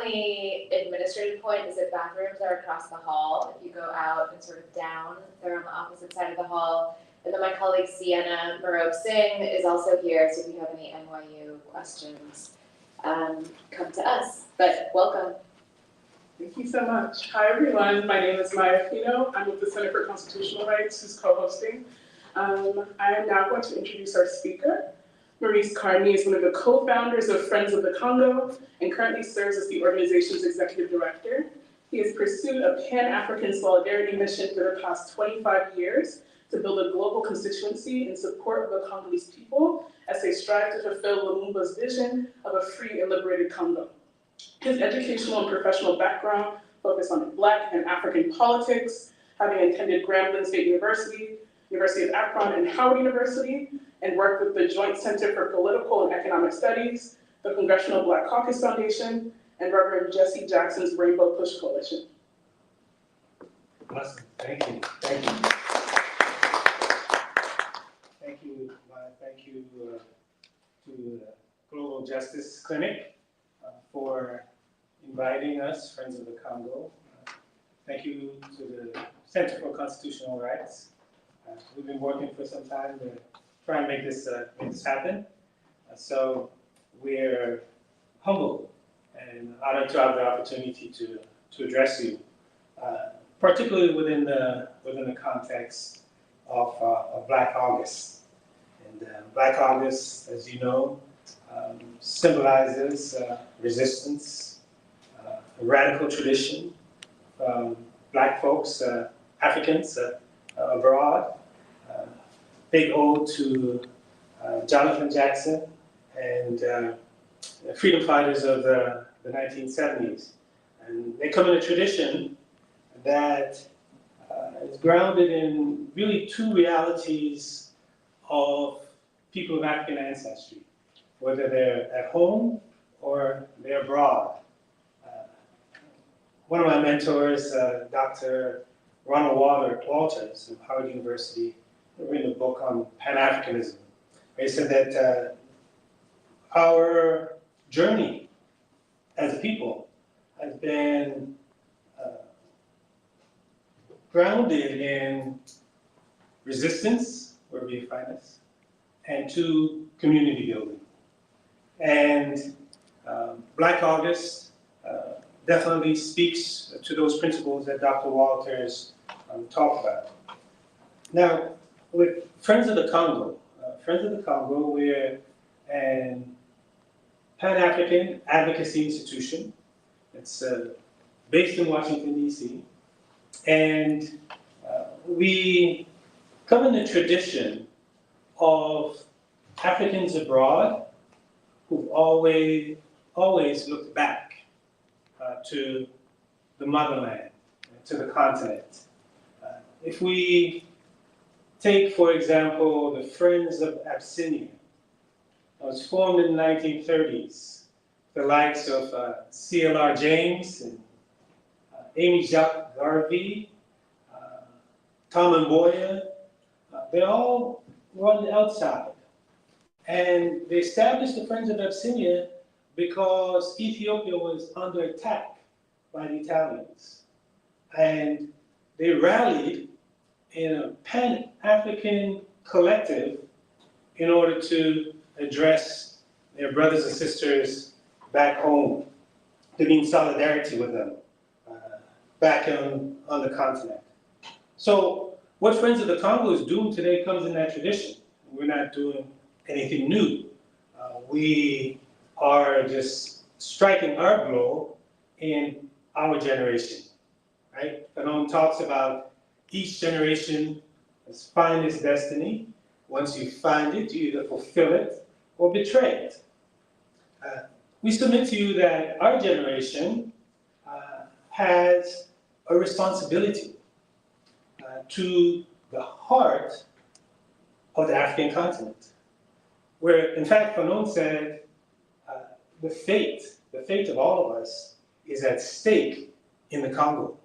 only administrative point is that bathrooms are across the hall. If you go out and sort of down, they're on the opposite side of the hall. And then my colleague Sienna Marobe Singh is also here, so if you have any NYU questions, come to us. But welcome. Thank you so much. Hi everyone, my name is Maya Fino. I'm with the Center for Constitutional Rights, who's co-hosting. I am now going to introduce our speaker. Maurice Carney is one of the co-founders of Friends of the Congo and currently serves as the organization's executive director. He has pursued a Pan-African solidarity mission for the past 25 years to build a global constituency in support of the Congolese people as they strive to fulfill Lumumba's vision of a free and liberated Congo. His educational and professional background focused on Black and African politics, having attended Grambling State University, University of Akron, and Howard University, and worked with the Joint Center for Political and Economic Studies, the Congressional Black Caucus Foundation, and Reverend Jesse Jackson's Rainbow Push Coalition. Awesome. Thank you. Thank you. Thank you. Thank you to the Global Justice Clinic for inviting us, Friends of the Congo. Thank you to the Center for Constitutional Rights. We've been working for some time to try and make this happen. So we're humbled and honored to have the opportunity to address you, particularly within the context of Black August. And Black August, as you know, symbolizes resistance, a radical tradition from Black folks, Africans abroad. Big ode to Jonathan Jackson and freedom fighters of the 1970s. And they come in a tradition that is grounded in really two realities of people of African ancestry, whether they're at home or they're abroad. One of my mentors, Dr. Ronald Walters of Howard University, written a book on Pan-Africanism. He said that our journey as a people has been grounded in resistance, wherever you find us, and to community building. And Black August definitely speaks to those principles that Dr. Walters talked about. Now, with Friends of the Congo, we're an Pan-African advocacy institution. It's based in Washington, D.C. And we come in the tradition of Africans abroad who've always looked back to the motherland, to the continent. If we take, for example, the Friends of Abyssinia, it was formed in the 1930s. The likes of C.L.R. James and Amy Jacques Garvey, Tom Mboya, they all were on the outside. And they established the Friends of Abyssinia because Ethiopia was under attack by the Italians. And they rallied in a Pan-African collective in order to address their brothers and sisters back home, to be in solidarity with them back on the continent. So what Friends of the Congo is doing today comes in that tradition. We're not doing anything new. We are just striking our blow in our generation, right? Fanon talks about each generation has find its destiny. Once you find it, you either fulfill it or betray it. We submit to you that our generation has a responsibility to the heart of the African continent, where, in fact, Fanon said, the fate of all of us is at stake in the Congo.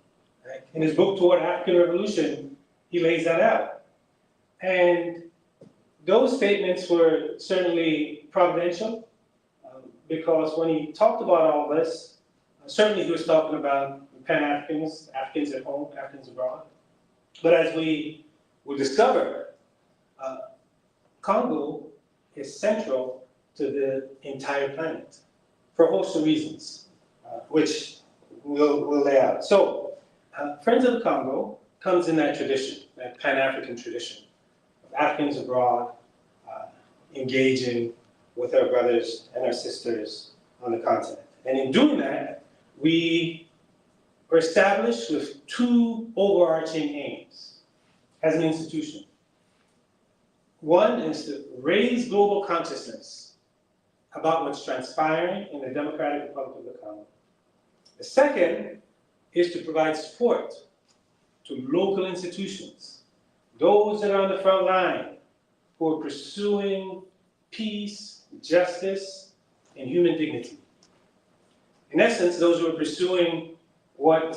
Right? In his book, Toward African Revolution, he lays that out. And those statements were certainly providential, because when he talked about all this, Certainly he was talking about Pan-Africans, Africans at home, Africans abroad. But as we will discover, Congo is central to the entire planet for a host of reasons, which we'll lay out. So, Friends of the Congo comes in that tradition, that Pan-African tradition, of Africans abroad engaging with our brothers and our sisters on the continent. And in doing that, we were established with two overarching aims as an institution. One is to raise global consciousness about what's transpiring in the Democratic Republic of the Congo. The second is to provide support to local institutions, those that are on the front line who are pursuing peace, justice, and human dignity. In essence, those who are pursuing what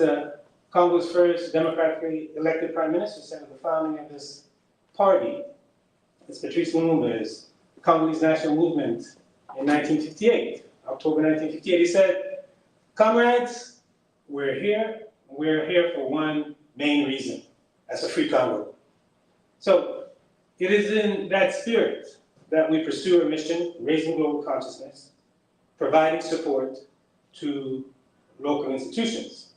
Congo's first democratically elected prime minister said at the founding of this party, as Patrice Lumumba, is the Congolese national movement in 1958, October 1958. He said, "Comrades, we're here for one main reason, that's a free Congo." So it is in that spirit that we pursue our mission, raising global consciousness, providing support to local institutions,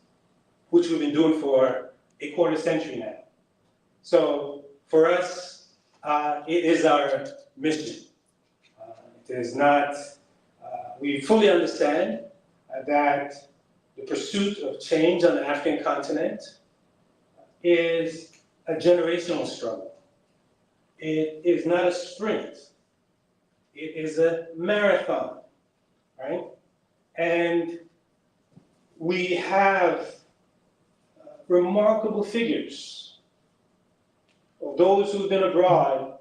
which we've been doing for a quarter century now. So for us, it is our mission. It is not, we fully understand that the pursuit of change on the African continent is a generational struggle. It is not a sprint. It is a marathon, right? And we have remarkable figures of those who've been abroad,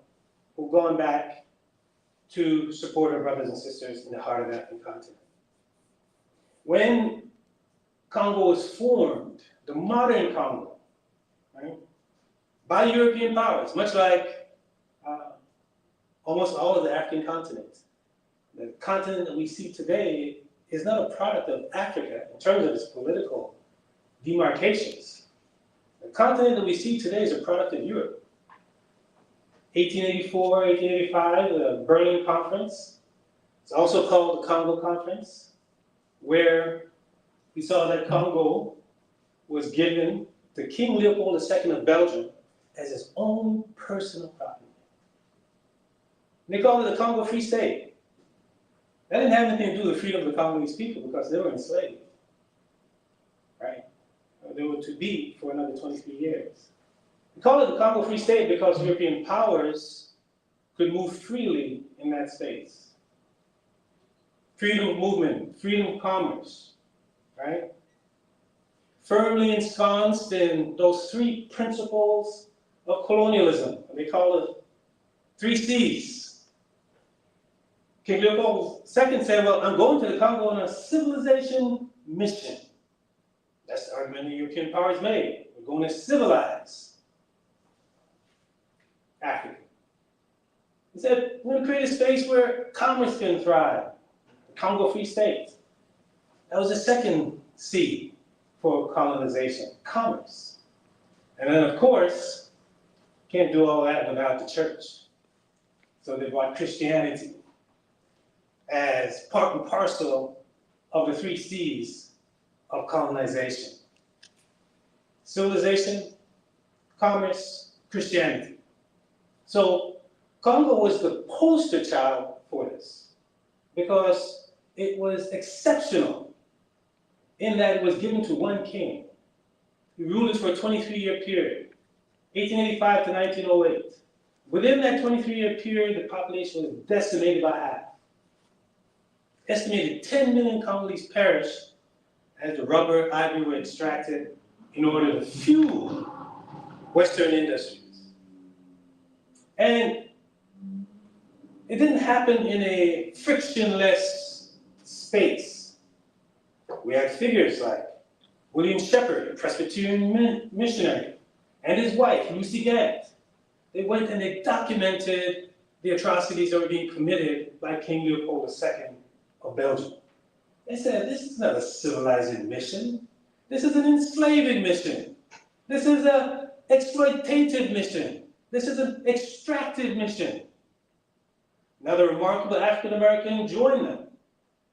who've gone back to support our brothers and sisters in the heart of the African continent. When Congo was formed, the modern Congo, right, by European powers, much like almost all of the African continent. The continent that we see today is not a product of Africa in terms of its political demarcations. The continent that we see today is a product of Europe. 1884, 1885, the Berlin Conference. It's also called the Congo Conference, where we saw that Congo was given to King Leopold II of Belgium as his own personal property. And they called it the Congo Free State. That didn't have anything to do with the freedom of the Congolese people because they were enslaved, right? They were to be for another 23 years. We call it the Congo Free State because European powers could move freely in that space. Freedom of movement, freedom of commerce, right? Firmly ensconced in those three principles of colonialism. They call it 3 C's. King Leopold II said, well, I'm going to the Congo on a civilization mission. That's the argument the European powers made. We're going to civilize Africa. He said, we're going to create a space where commerce can thrive. The Congo Free State. That was the second C for colonization, commerce. And then, of course, can't do all that without the church. So they brought Christianity as part and parcel of the 3 C's of colonization. Civilization, commerce, Christianity. So Congo was the poster child for this because it was exceptional in that it was given to one king. He ruled it for a 23-year period, 1885 to 1908. Within that 23-year period, the population was decimated by half. Estimated 10 million Congolese perished as the rubber, ivory were extracted in order to fuel Western industries. And it didn't happen in a frictionless space. We had figures like William Shepherd, a Presbyterian missionary, and his wife, Lucy Gant. They went and they documented the atrocities that were being committed by King Leopold II of Belgium. They said, this is not a civilizing mission. This is an enslaving mission. This is an exploitative mission. This is an extractive mission. Another remarkable African American joined them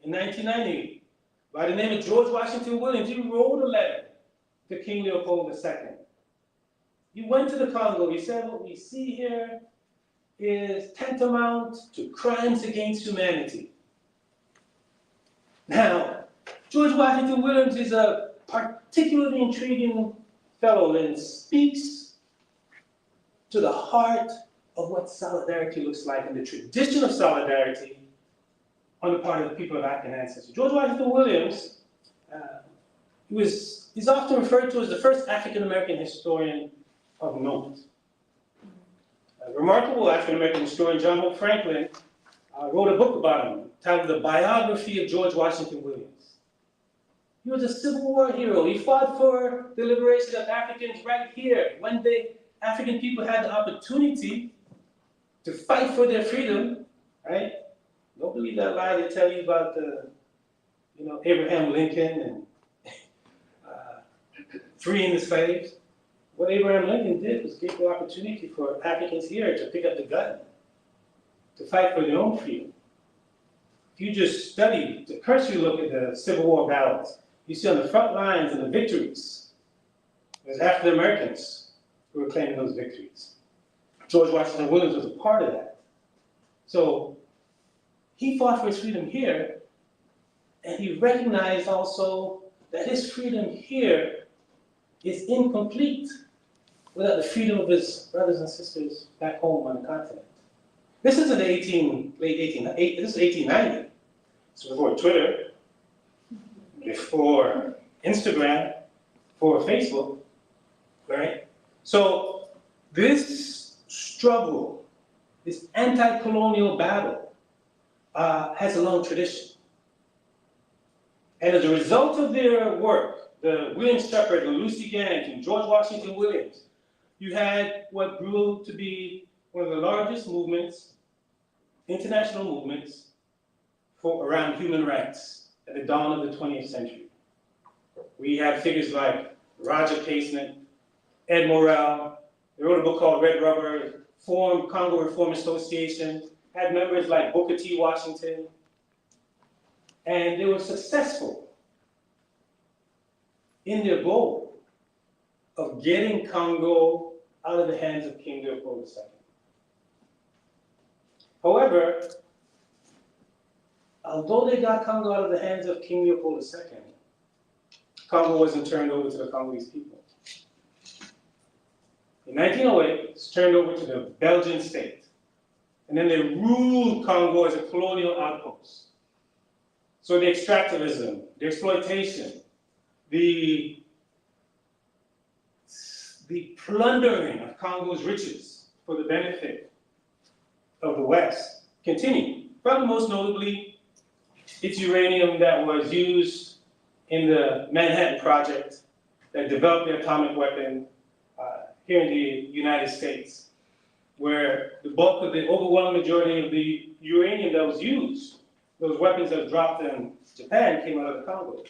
in 1990 by the name of George Washington Williams. He wrote a letter to King Leopold II. He went to the Congo. He said, what we see here is tantamount to crimes against humanity. Now, George Washington Williams is a particularly intriguing fellow and speaks to the heart of what solidarity looks like and the tradition of solidarity on the part of the people of African ancestry. George Washington Williams, he's often referred to as the first African-American historian of note. A remarkable African-American historian, John Hope Franklin, wrote a book about him titled The Biography of George Washington Williams. He was a Civil War hero. He fought for the liberation of Africans right here when the African people had the opportunity to fight for their freedom, right? Don't believe that lie they tell you about Abraham Lincoln and freeing the slaves. What Abraham Lincoln did was give the opportunity for Africans here to pick up the gun, to fight for their own freedom. If you just study, to cursory look at the Civil War battles, you see on the front lines and the victories, there's African Americans who were claiming those victories. George Washington Williams was a part of that. So he fought for his freedom here, and he recognized also that his freedom here is incomplete without the freedom of his brothers and sisters back home on the continent. This is in the this is 1890. So before Twitter, before Instagram, before Facebook, right? So this struggle, this anti-colonial battle, has a long tradition. And as a result of their work, the William Shepherd and Lucy Gantt and George Washington Williams, you had what grew to be one of the largest movements, international movements, around human rights at the dawn of the 20th century. We have figures like Roger Casement, Ed Morel. They wrote a book called Red Rubber, formed Congo Reform Association, had members like Booker T. Washington, and they were successful in their goal of getting Congo out of the hands of King Leopold II. However, although they got Congo out of the hands of King Leopold II, Congo wasn't turned over to the Congolese people. In 1908, it was turned over to the Belgian state. And then they ruled Congo as a colonial outpost. So the extractivism, the exploitation, the plundering of Congo's riches for the benefit of the West continued. Probably most notably, it's uranium that was used in the Manhattan Project that developed the atomic weapon here in the United States, where the bulk of the overwhelming majority of the uranium that was used, those weapons that were dropped in Japan, came out of the Congo.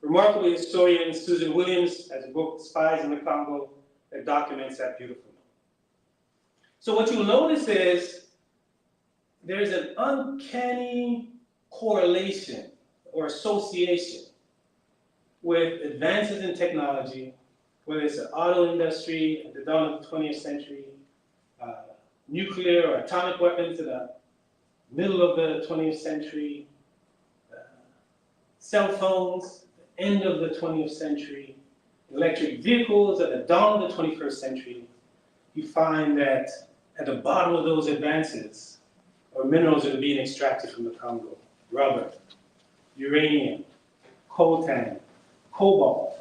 Remarkably, historian Susan Williams has a book, Spies in the Congo, that documents that beautifully. So what you'll notice is there's an uncanny correlation or association with advances in technology, whether it's the auto industry at the dawn of the 20th century, nuclear or atomic weapons in the middle of the 20th century, cell phones, the end of the 20th century, electric vehicles at the dawn of the 21st century. You find that at the bottom of those advances are minerals that are being extracted from the Congo: rubber, uranium, coltan, cobalt,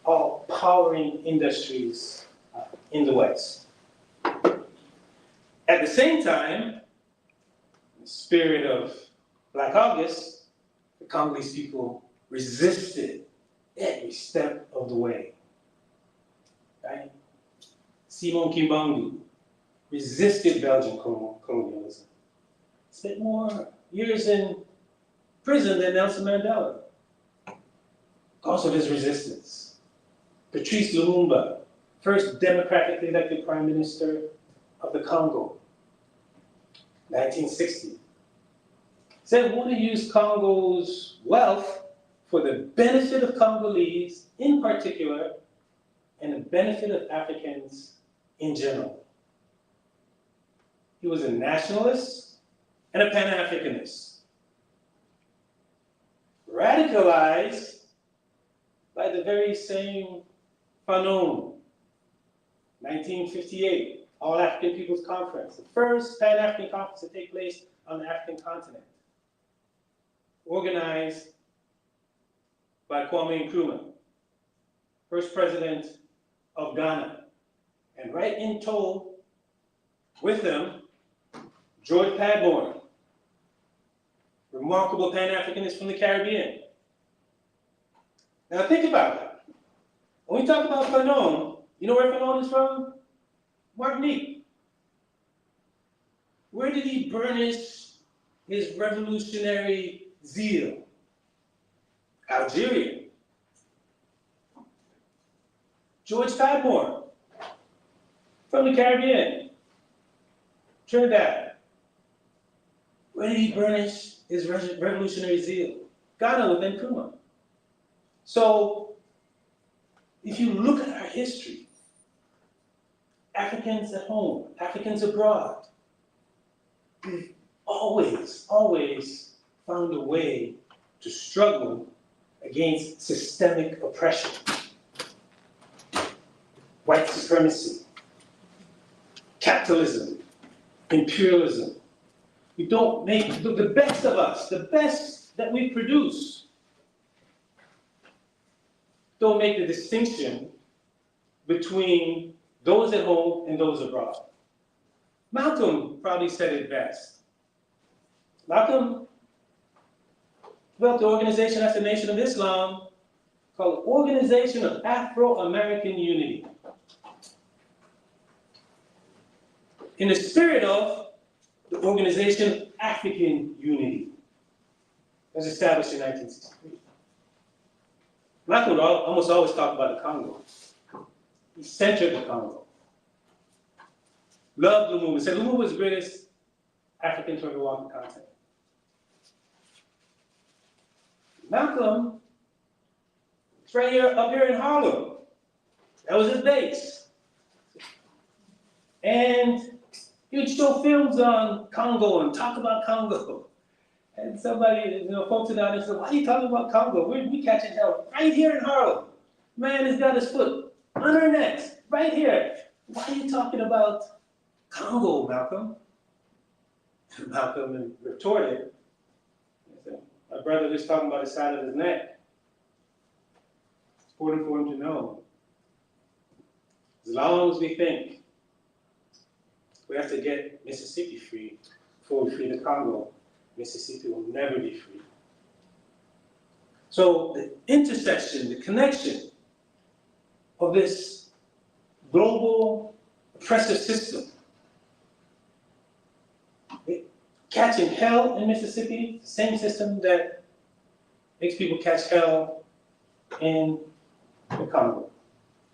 all powering industries in the West. At the same time, in the spirit of Black August, the Congolese people resisted every step of the way. Right? Simon Kimbangu resisted Belgian colonialism. Spent more years in prison than Nelson Mandela because of his resistance. Patrice Lumumba, first democratically elected prime minister of the Congo, 1960. Said we want to use Congo's wealth for the benefit of Congolese in particular and the benefit of Africans in general. He was a nationalist and a Pan-Africanist, radicalized by the very same Fanon, 1958, All African Peoples Conference, the first Pan-African conference to take place on the African continent, organized by Kwame Nkrumah, first president of Ghana. And right in tow with them, George Padmore, remarkable Pan-Africanist from the Caribbean. Now think about it. When we talk about Fanon, you know where Fanon is from? Martinique. Where did he burnish his revolutionary zeal? Algeria. George Padmore, from the Caribbean, Trinidad. Where did he burnish his revolutionary zeal? Ghana with Nkrumah. So, if you look at our history, Africans at home, Africans abroad, we've always found a way to struggle against systemic oppression, white supremacy, capitalism, imperialism. We don't make the best of us, the best that we produce, don't make the distinction between those at home and those abroad. Malcolm probably said it best. Malcolm developed an organization as the Nation of Islam called Organization of Afro-American Unity. In the spirit of the Organization of African Unity, that was established in 1963. Malcolm would almost always talk about the Congo. He centered the Congo. Loved Lumumba. Said Lumumba was the greatest African to ever walk the continent. Malcolm is right here, up here in Harlem. That was his base. And he would show films on Congo and talk about Congo. And somebody, folks in the audience said, why are you talking about Congo? We catching hell right here in Harlem. Man has got his foot on our necks, right here. Why are you talking about Congo, Malcolm? And Malcolm retorted, my brother just talking about the side of his neck. It's important for him to know. As long as we think we have to get Mississippi free before we free the Congo, Mississippi will never be free. So the intersection, the connection of this global oppressive system, catching hell in Mississippi, the same system that makes people catch hell in the Congo.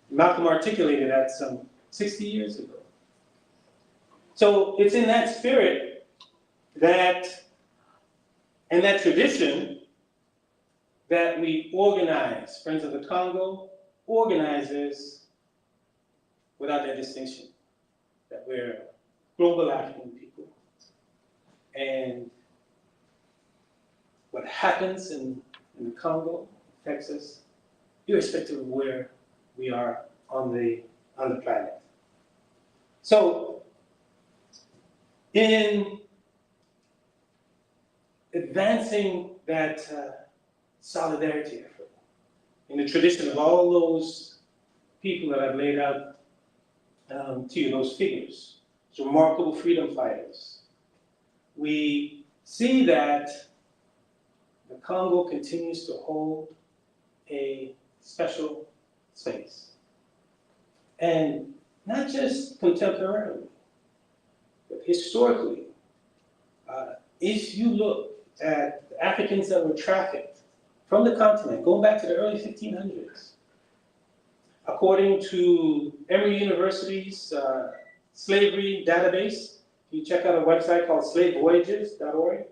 Malcolm articulated that some 60 years ago. So it's in that spirit and that tradition that we organize. Friends of the Congo organizes without that distinction, that we're global African people. And what happens in the Congo affects us irrespective of where we are on the planet. So, in advancing that solidarity effort, in the tradition of all those people that I've laid out to you, those figures, those remarkable freedom fighters, we see that the Congo continues to hold a special space. And not just contemporarily, but historically. If you look at the Africans that were trafficked from the continent, going back to the early 1500s. According to Emory University's slavery database, you check out a website called slavevoyages.org.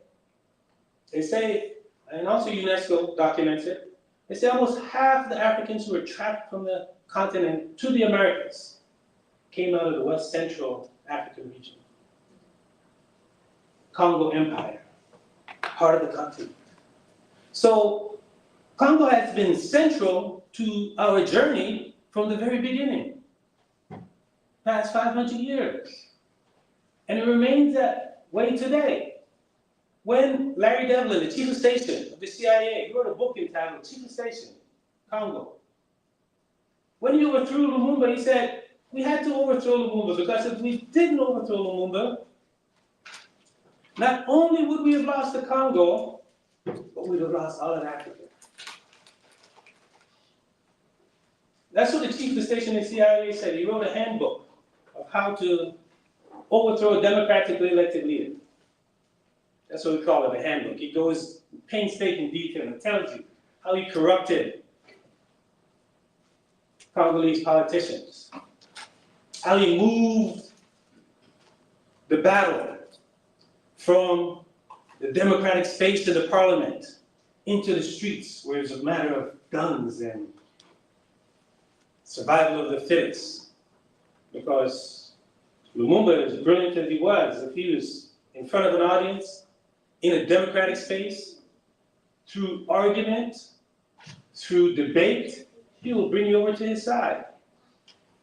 They say, and also UNESCO documents it, they say almost half the Africans who were trafficked from the continent to the Americas came out of the West Central African region. Congo Empire, part of the continent. So Congo has been central to our journey from the very beginning, past 500 years. And it remains that way today. When Larry Devlin, the chief of station of the CIA, he wrote a book entitled Chief of Station, Congo. When he overthrew Lumumba, he said, we had to overthrow Lumumba because if we didn't overthrow Lumumba, not only would we have lost the Congo, but we'd have lost all of Africa. That's what the chief of the station in CIA said. He wrote a handbook of how to overthrow a democratically elected leader. That's what we call it, a handbook. It goes in painstaking detail and tells you how he corrupted Congolese politicians, how he moved the battle from the democratic space of the parliament into the streets, where it's a matter of guns and survival of the fittest. Because Lumumba, as brilliant as he was, if he was in front of an audience, in a democratic space, through argument, through debate, he will bring you over to his side.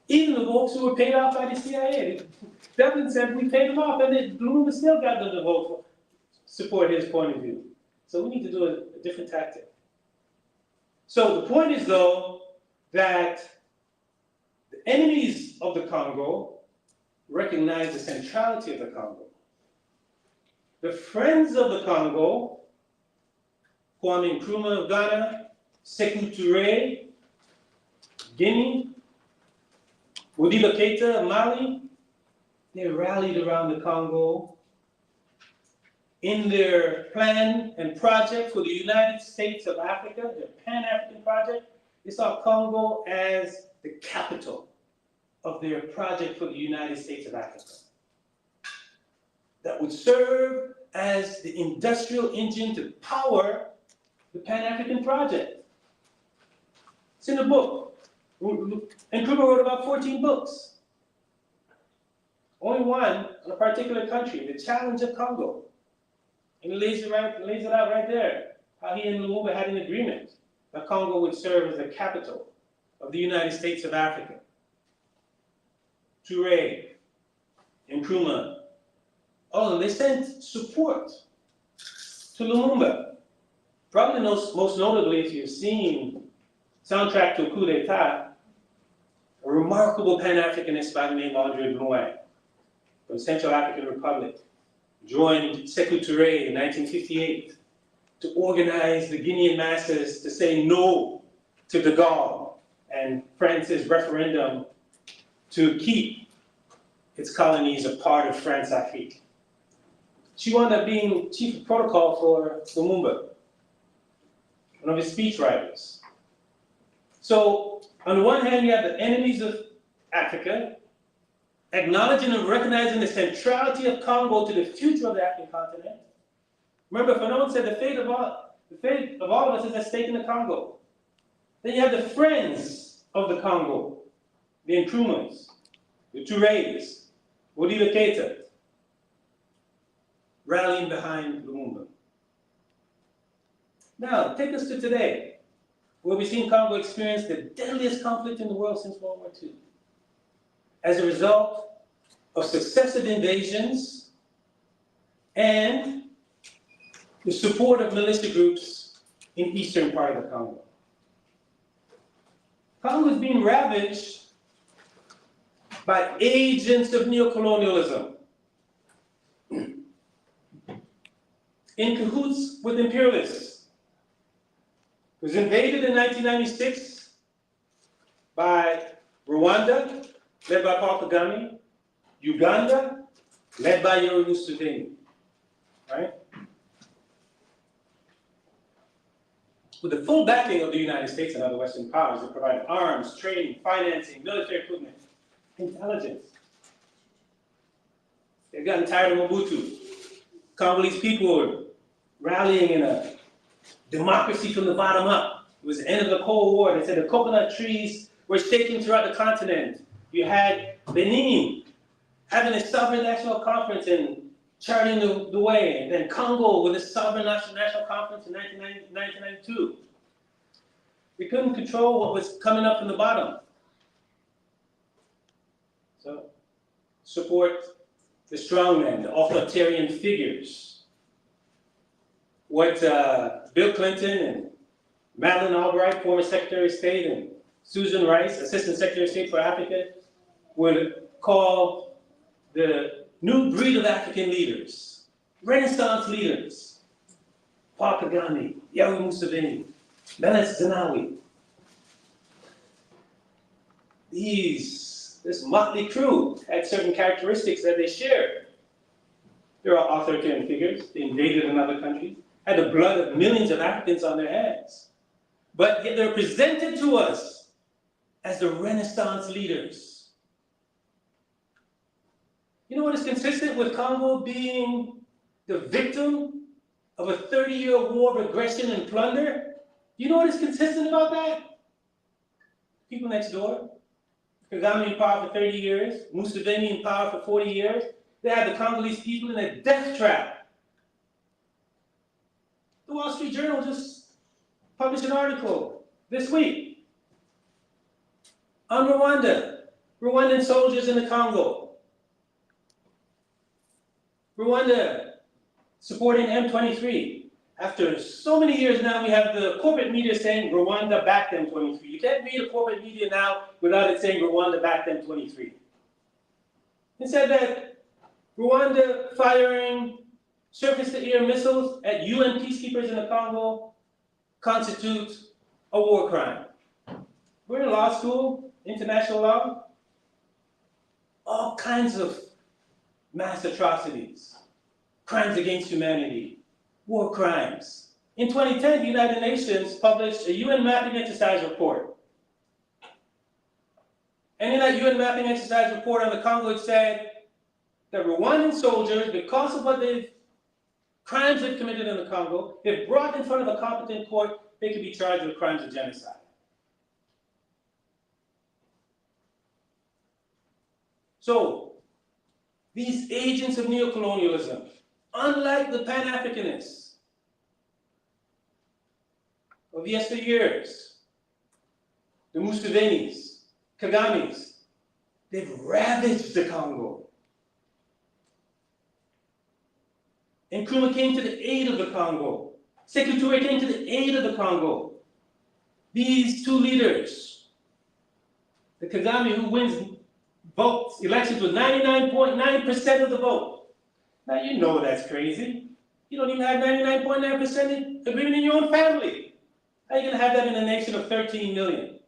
Even the folks who were paid off by the CIA. Devlin said we paid them off, and then Lumumba still got them to vote for, support his point of view. So we need to do a different tactic. So the point is, though, that the enemies of the Congo recognize the centrality of the Congo. The friends of the Congo, Kwame Nkrumah of Ghana, Sékou Touré, Guinea, Modibo Keïta of Mali, they rallied around the Congo in their plan and project for the United States of Africa, their Pan-African project. They saw Congo as the capital of their project for the United States of Africa, that would serve as the industrial engine to power the Pan-African project. It's in the book. And Nkrumah wrote about 14 books. Only one on a particular country, the challenge of Congo. And he lays it out right there, how he and Lumumba had an agreement that Congo would serve as the capital of the United States of Africa. Touré, Nkrumah, oh, they sent support to Lumumba. Probably most notably, if you've seen Soundtrack to a Coup d'etat, a remarkable Pan-Africanist by the name of Andre Blouin from Central African Republic joined Sékou Touré in 1958 to organize the Guinean masses to say no to de Gaulle and France's referendum to keep its colonies a part of France-Afrique. She wound up being chief of protocol for Lumumba, one of his speechwriters. So, on the one hand, you have the enemies of Africa, acknowledging and recognizing the centrality of Congo to the future of the African continent. Remember, Fanon said the fate of all of us is at stake in the Congo. Then you have the friends of the Congo, the Nkrumahs, the Tourés, Modibo Keïta, rallying behind Lumumba. Now, take us to today, where we've seen Congo experience the deadliest conflict in the world since World War II, as a result of successive invasions and the support of militia groups in the eastern part of the Congo. Congo is being ravaged by agents of neo-colonialism, in cahoots with imperialists. It was invaded in 1996 by Rwanda, led by Paul Kagame, Uganda, led by Yoweri Museveni, right? with the full backing of the United States and other Western powers that provide arms, training, financing, military equipment, intelligence. They've gotten tired of Mobutu. Congolese people were rallying in a democracy from the bottom up. It was the end of the Cold War. They said the coconut trees were shaking throughout the continent. You had Benin having a sovereign national conference and charting the way, and then Congo with a sovereign national conference in 1992. We couldn't control what was coming up from the bottom. So, support the strongmen, the authoritarian figures. What Bill Clinton and Madeleine Albright, former Secretary of State, and Susan Rice, Assistant Secretary of State for Africa, would call the new breed of African leaders, Renaissance leaders. Paul Kagame, Yoweri Museveni, Meles Zenawi. This motley crew had certain characteristics that they shared. They are authoritarian figures. They invaded another country, had the blood of millions of Africans on their hands. But yet they're presented to us as the Renaissance leaders. You know what is consistent with Congo being the victim of a 30-year war of aggression and plunder? You know what is consistent about that? People next door. Kagame in power for 30 years, Museveni in power for 40 years. They had the Congolese people in a death trap. The Wall Street Journal just published an article this week on Rwanda, Rwandan soldiers in the Congo. Rwanda supporting M23. After so many years now, we have the corporate media saying Rwanda backed M23. You can't read the corporate media now without it saying Rwanda backed M23. It said that Rwanda firing surface-to-air missiles at UN peacekeepers in the Congo constitutes a war crime. We're in law school, international law, all kinds of mass atrocities, crimes against humanity, war crimes. In 2010, the United Nations published a UN mapping exercise report. And in that UN mapping exercise report on the Congo, it said that Rwandan soldiers, because of crimes they've committed in the Congo, if brought in front of a competent court, they could be charged with crimes of genocide. So, these agents of neocolonialism, unlike the Pan-Africanists of yesteryears, the Musevenis, Kagames, they've ravaged the Congo. Nkrumah came to the aid of the Congo. Sékou Touré came to the aid of the Congo. These two leaders, the Kagame who wins elections with 99.9% of the vote. Now you know that's crazy. You don't even have 99.9% agreement in your own family. How are you going to have that in a nation of 13 million?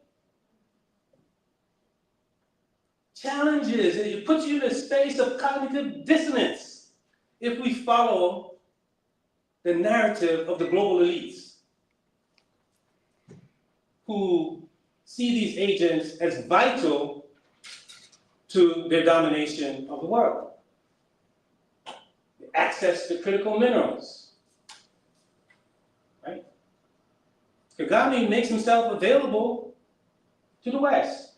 Challenges, and it puts you in a space of cognitive dissonance if we follow the narrative of the global elites who see these agents as vital to their domination of the world. Access to critical minerals, right? Kagame makes himself available to the West.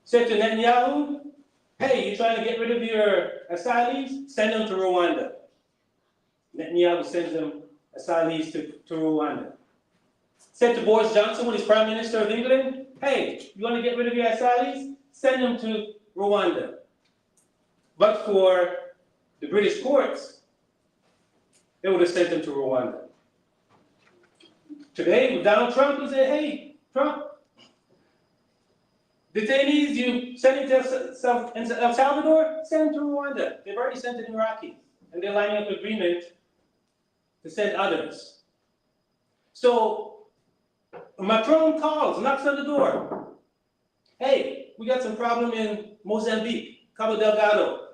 Said to Netanyahu, hey, you're trying to get rid of your asylees? Send them to Rwanda. Netanyahu sends them asylees to Rwanda. Said to Boris Johnson when he's Prime Minister of England, hey, you want to get rid of your asylees? Send them to Rwanda. But for the British courts, they would have sent them to Rwanda. Today, with Donald Trump, he said, hey, Trump, detainees you send to El Salvador, send them to Rwanda. They've already sent an Iraqi, and they're lining up an agreement to send others. So Macron calls, knocks on the door. Hey, we got some problem in Mozambique, Cabo Delgado.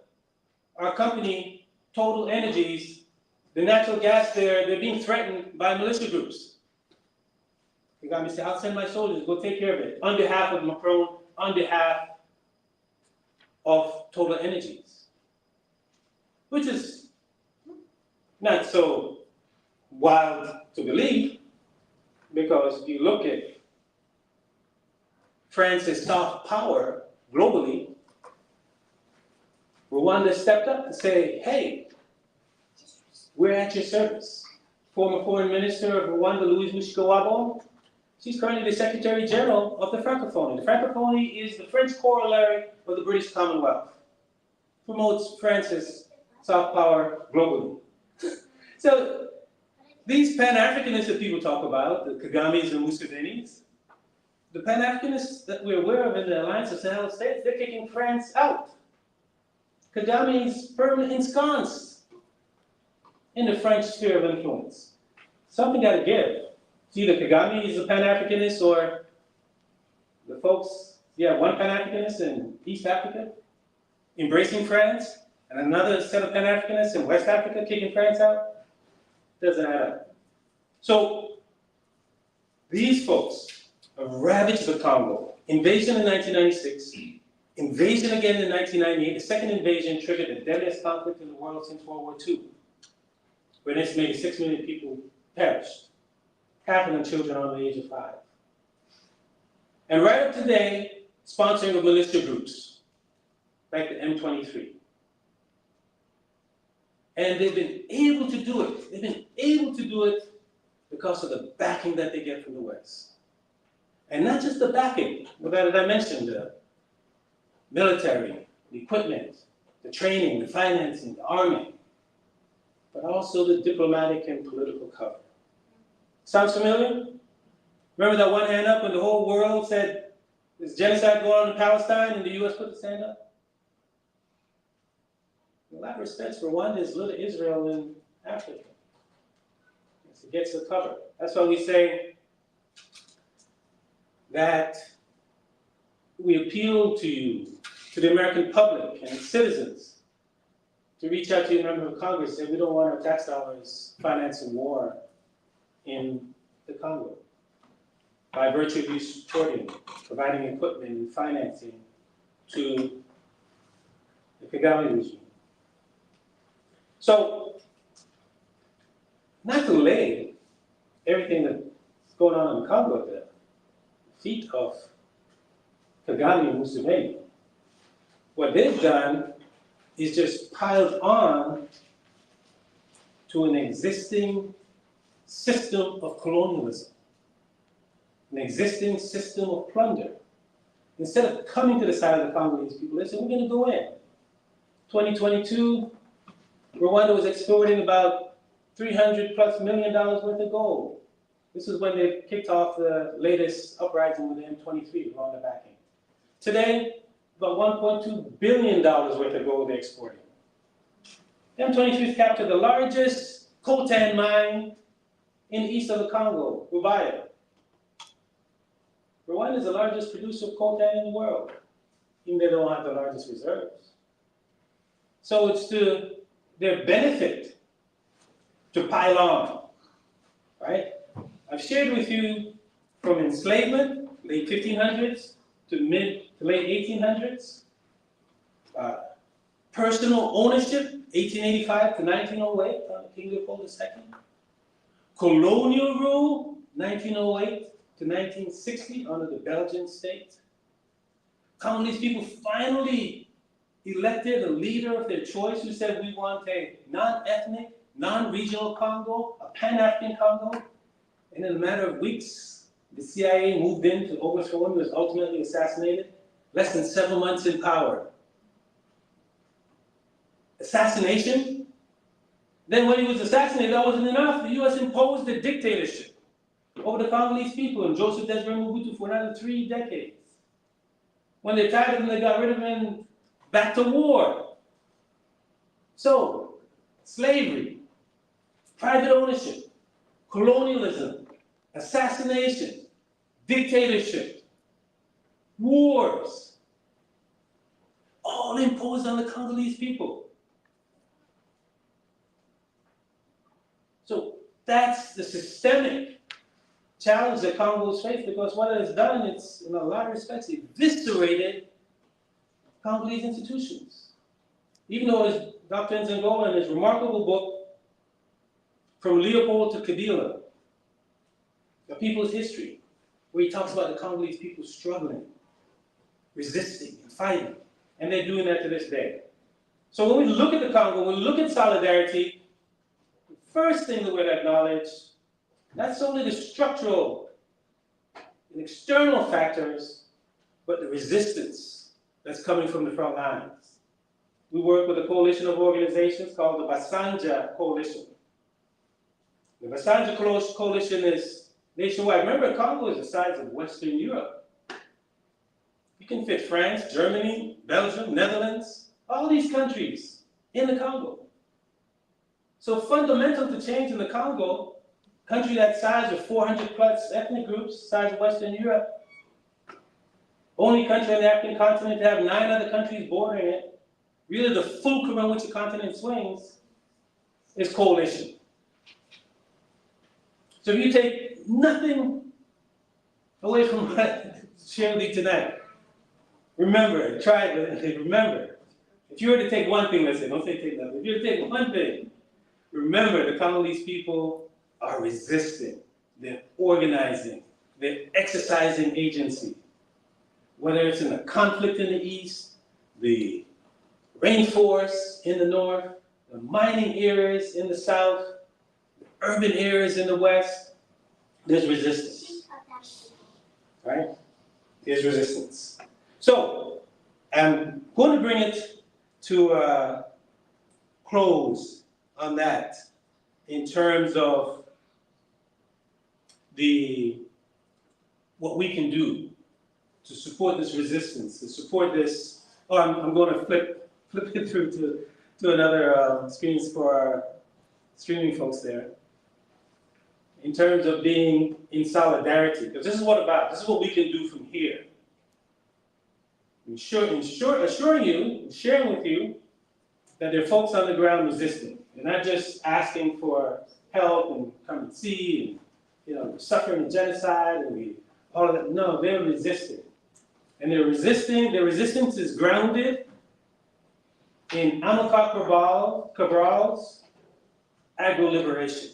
Our company, Total Energies, the natural gas there, they're being threatened by militia groups. Kagame said, I'll send my soldiers, go take care of it, on behalf of Macron, on behalf of Total Energies. Which is not so wild to believe, because if you look at France's soft power globally, Rwanda stepped up to say, hey, we're at your service. Former Foreign Minister of Rwanda, Louise Mushikiwabo, she's currently the Secretary General of the Francophonie. The Francophonie is the French corollary of the British Commonwealth. Promotes France's soft power globally. So these Pan-Africanists that people talk about, the Kagames and Museveni's, the Pan-Africanists that we're aware of in the Alliance of Sahel States, they're kicking France out. Kagame's firmly ensconced in the French sphere of influence. Something got to give. See, the Kagame is a Pan-Africanist, or the folks, one Pan-Africanist in East Africa, embracing France, and another set of Pan-Africanists in West Africa kicking France out. Doesn't add up. So these folks have ravaged the Congo. Invasion in 1996, invasion again in 1998. The second invasion triggered the deadliest conflict in the world since World War II, where an estimated 6 million people perished, half of them children under the age of 5. And right up to today, sponsoring of militia groups, like the M23. And they've been able to do it. They've been able to do it because of the backing that they get from the West. And not just the backing, but as I mentioned, the military, the equipment, the training, the financing, the army, but also the diplomatic and political cover. Sounds familiar? Remember that one hand up when the whole world said there's genocide going on in Palestine and the US put its hand up? In a lot of respects, Rwanda is little Israel in Africa. It gets the cover. That's why we say that we appeal to you, to the American public and citizens, to reach out to your member of Congress and say we don't want our tax dollars financing war in the Congo. By virtue of you supporting, providing equipment and financing to the Kagame regime. So, not to lay everything that's going on in the Congo at the feet of Kagame and Museveni, what they've done is just piled on to an existing system of colonialism, an existing system of plunder. Instead of coming to the side of the Congolese people, they said, we're going to go in. 2022, Rwanda was exporting about $300+ million worth of gold. This is when they kicked off the latest uprising with the M23, Rwanda backing. Today, about $1.2 billion worth of gold they're exporting. The M23 has captured the largest coltan mine in the east of the Congo, Rubaya. Rwanda is the largest producer of coltan in the world, even though they don't have the largest reserves. So it's to their benefit to pile on, right? I've shared with you from enslavement, late 1500s to late 1800s, personal ownership, 1885 to 1908 under King Leopold II, colonial rule, 1908 to 1960 under the Belgian state. Congolese people finally elected a leader of their choice who said we want a non-ethnic, non-regional Congo, a Pan-African Congo. And in a matter of weeks, the CIA moved in to overthrow him. He was ultimately assassinated. Less than 7 months in power. Assassination. Then when he was assassinated, that wasn't enough. The US imposed a dictatorship over the Congolese people and Joseph Desiré Mobutu for another 3 decades. When they tired of him, they got rid of him and back to war. So, slavery, private ownership, colonialism, assassination, dictatorship, wars, all imposed on the Congolese people. So that's the systemic challenge that Congo's faced, because what it has done, it's in a lot of respects eviscerated Congolese institutions. Even though as Dr. Nzengola, in his remarkable book, From Leopold to Kabila, A People's History, where he talks about the Congolese people struggling, resisting, and fighting, and they're doing that to this day. So when we look at the Congo, when we look at solidarity, the first thing that we'll acknowledge, not solely the structural and external factors, but the resistance that's coming from the front lines. We work with a coalition of organizations called the Basanja Coalition. The Basanja Coalition is nationwide. Remember, Congo is the size of Western Europe. You can fit France, Germany, Belgium, Netherlands, all these countries in the Congo. So fundamental to change in the Congo, country that size of 400 plus ethnic groups, size of Western Europe, only country on the African continent to have 9 other countries bordering it, really the fulcrum on which the continent swings is coalition. So if you take nothing away from what I shared with you tonight, remember, remember, if you were to take one thing, let's say, don't say take nothing, if you were to take one thing, remember the Congolese people are resisting, they're organizing, they're exercising agency. Whether it's in a conflict in the east, the rainforest in the north, the mining areas in the south, the urban areas in the west, there's resistance, right? There's resistance. So, I'm going to bring it to a close on that in terms of what we can do to support this resistance, to support this. Oh, I'm going to flip it through to another screens for our streaming folks there. In terms of being in solidarity, because this is what we can do from here. Assuring you, sharing with you that there are folks on the ground resisting. They're not just asking for help and come and see, and suffering and genocide and all of that. No, they're resisting. And their resistance is grounded in Amilcar Cabral's agro-liberation.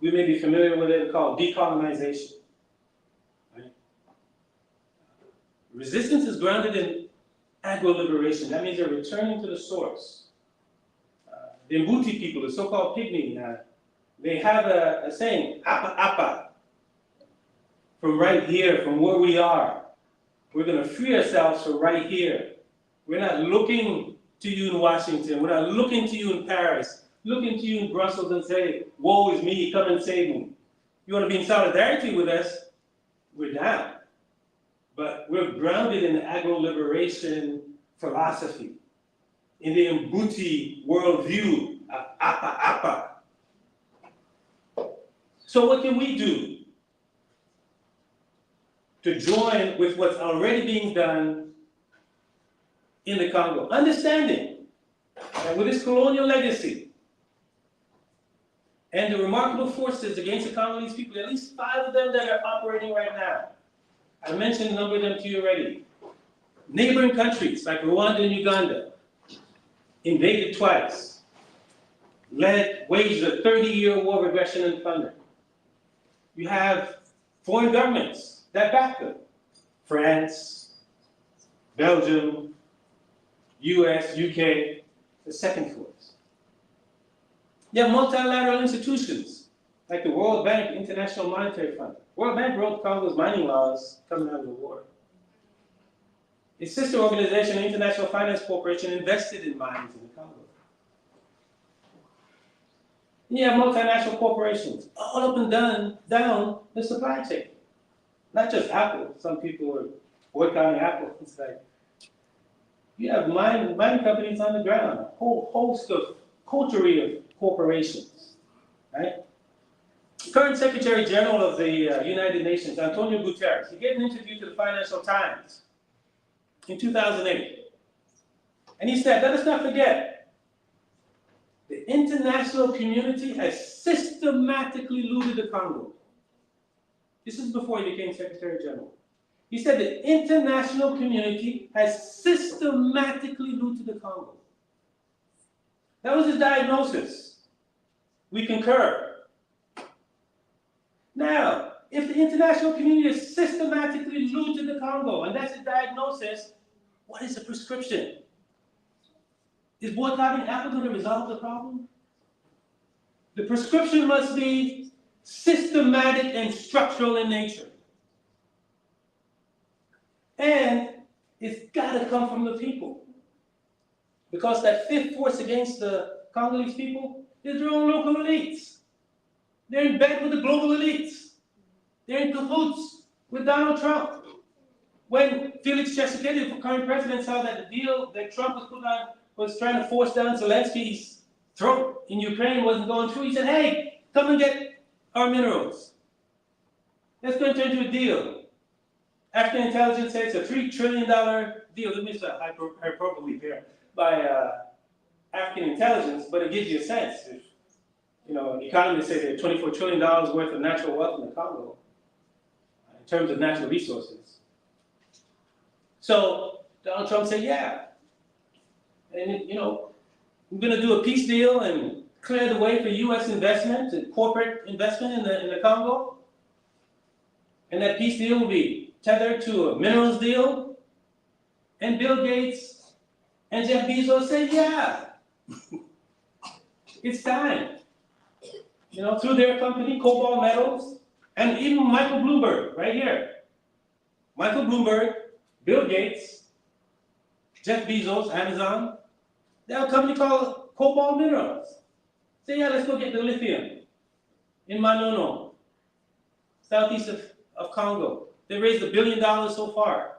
We may be familiar with it called decolonization. Right? Resistance is grounded in agro-liberation. That means they're returning to the source. The Mbuti people, the so-called Pygmy, they have a saying, apa apa, from right here, from where we are. We're going to free ourselves from right here. We're not looking to you in Washington. We're not looking to you in Paris, looking to you in Brussels and say, woe is me, come and save me. You want to be in solidarity with us? We're down. But we're grounded in the agro-liberation philosophy, in the Mbuti worldview of apa apa. So what can we do to join with what's already being done in the Congo? Understanding that with its colonial legacy and the remarkable forces against the Congolese people, at least 5 of them that are operating right now. I mentioned a number of them to you already. Neighboring countries like Rwanda and Uganda, invaded twice, waged a 30-year war of aggression and plunder. You have foreign governments that back them. France, Belgium, US, UK, the second force. You have multilateral institutions like the World Bank, International Monetary Fund. World Bank wrote Congo's mining laws coming out of the war. Its sister organization, the International Finance Corporation, invested in mines in the Congo. And you have multinational corporations all up and down the supply chain. Not just Apple. Some people are boycotting Apple. It's like, you have mining companies on the ground, a whole host of coterie of corporations, right? Current Secretary General of the United Nations, Antonio Guterres, he gave an interview to the Financial Times in 2008. And he said, let us not forget, the international community has systematically looted the Congo. This is before he became Secretary General. He said the international community has systematically looted the Congo. That was his diagnosis. We concur. Now, if the international community has systematically looted the Congo, and that's his diagnosis, what is the prescription? Is boycotting Africa going to resolve the problem? The prescription must be systematic and structural in nature. And it's got to come from the people. Because that fifth force against the Congolese people is their own local elites. They're in bed with the global elites. They're in cahoots with Donald Trump. When Felix Tshisekedi, the current president, saw that the deal that Trump was trying to force down Zelensky's throat in Ukraine wasn't going through, he said, hey, come and get our minerals. Let's go enter into a deal. African intelligence says it's a $3 trillion deal. Let me say hyperbole here by African intelligence, but it gives you a sense. If, economists say there's $24 trillion worth of natural wealth in the Congo in terms of natural resources. So Donald Trump said, yeah. And, we're going to do a peace deal and clear the way for U.S. investment and corporate investment in the Congo. And that peace deal will be tethered to a minerals deal. And Bill Gates and Jeff Bezos said, yeah, it's time. Through their company, Cobalt Metals, and even Michael Bloomberg, right here. Michael Bloomberg, Bill Gates, Jeff Bezos, Amazon, they have a company called Cobalt Minerals. Say, yeah, let's go get the lithium in Manono, southeast of Congo. They raised $1 billion so far.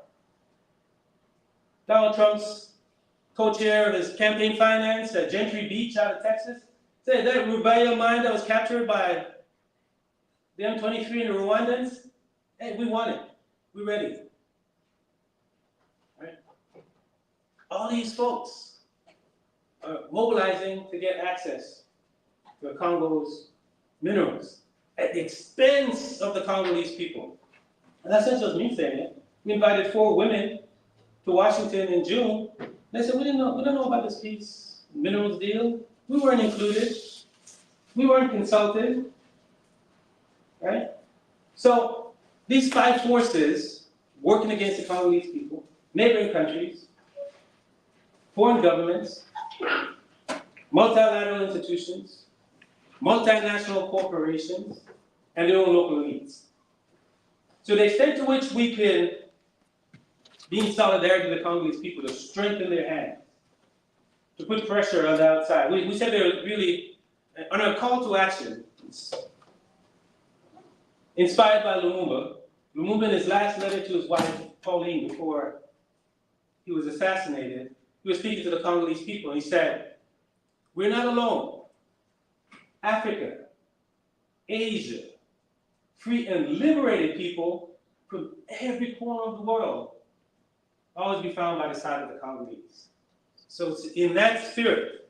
Donald Trump's co-chair of his campaign finance at Gentry Beach out of Texas said that Rubaio mine that was captured by the M23 and the Rwandans, hey, we want it. We're ready. Right? All these folks are mobilizing to get access to the Congo's minerals at the expense of the Congolese people. And that's not just me saying it. We invited 4 women to Washington in June. They said, we don't know about this peace minerals deal. We weren't included. We weren't consulted. Right? So these 5 forces working against the Congolese people, neighboring countries, foreign governments, multilateral institutions, multinational corporations, and their own local elites. So the extent to which we can be in solidarity with the Congolese people to strengthen their hands, to put pressure on the outside. We said they're really, on a call to action, inspired by Lumumba. Lumumba, in his last letter to his wife, Pauline, before he was assassinated, he was speaking to the Congolese people, and he said, we're not alone. Africa, Asia, free and liberated people from every corner of the world always be found by the side of the Congolese. So it's in that spirit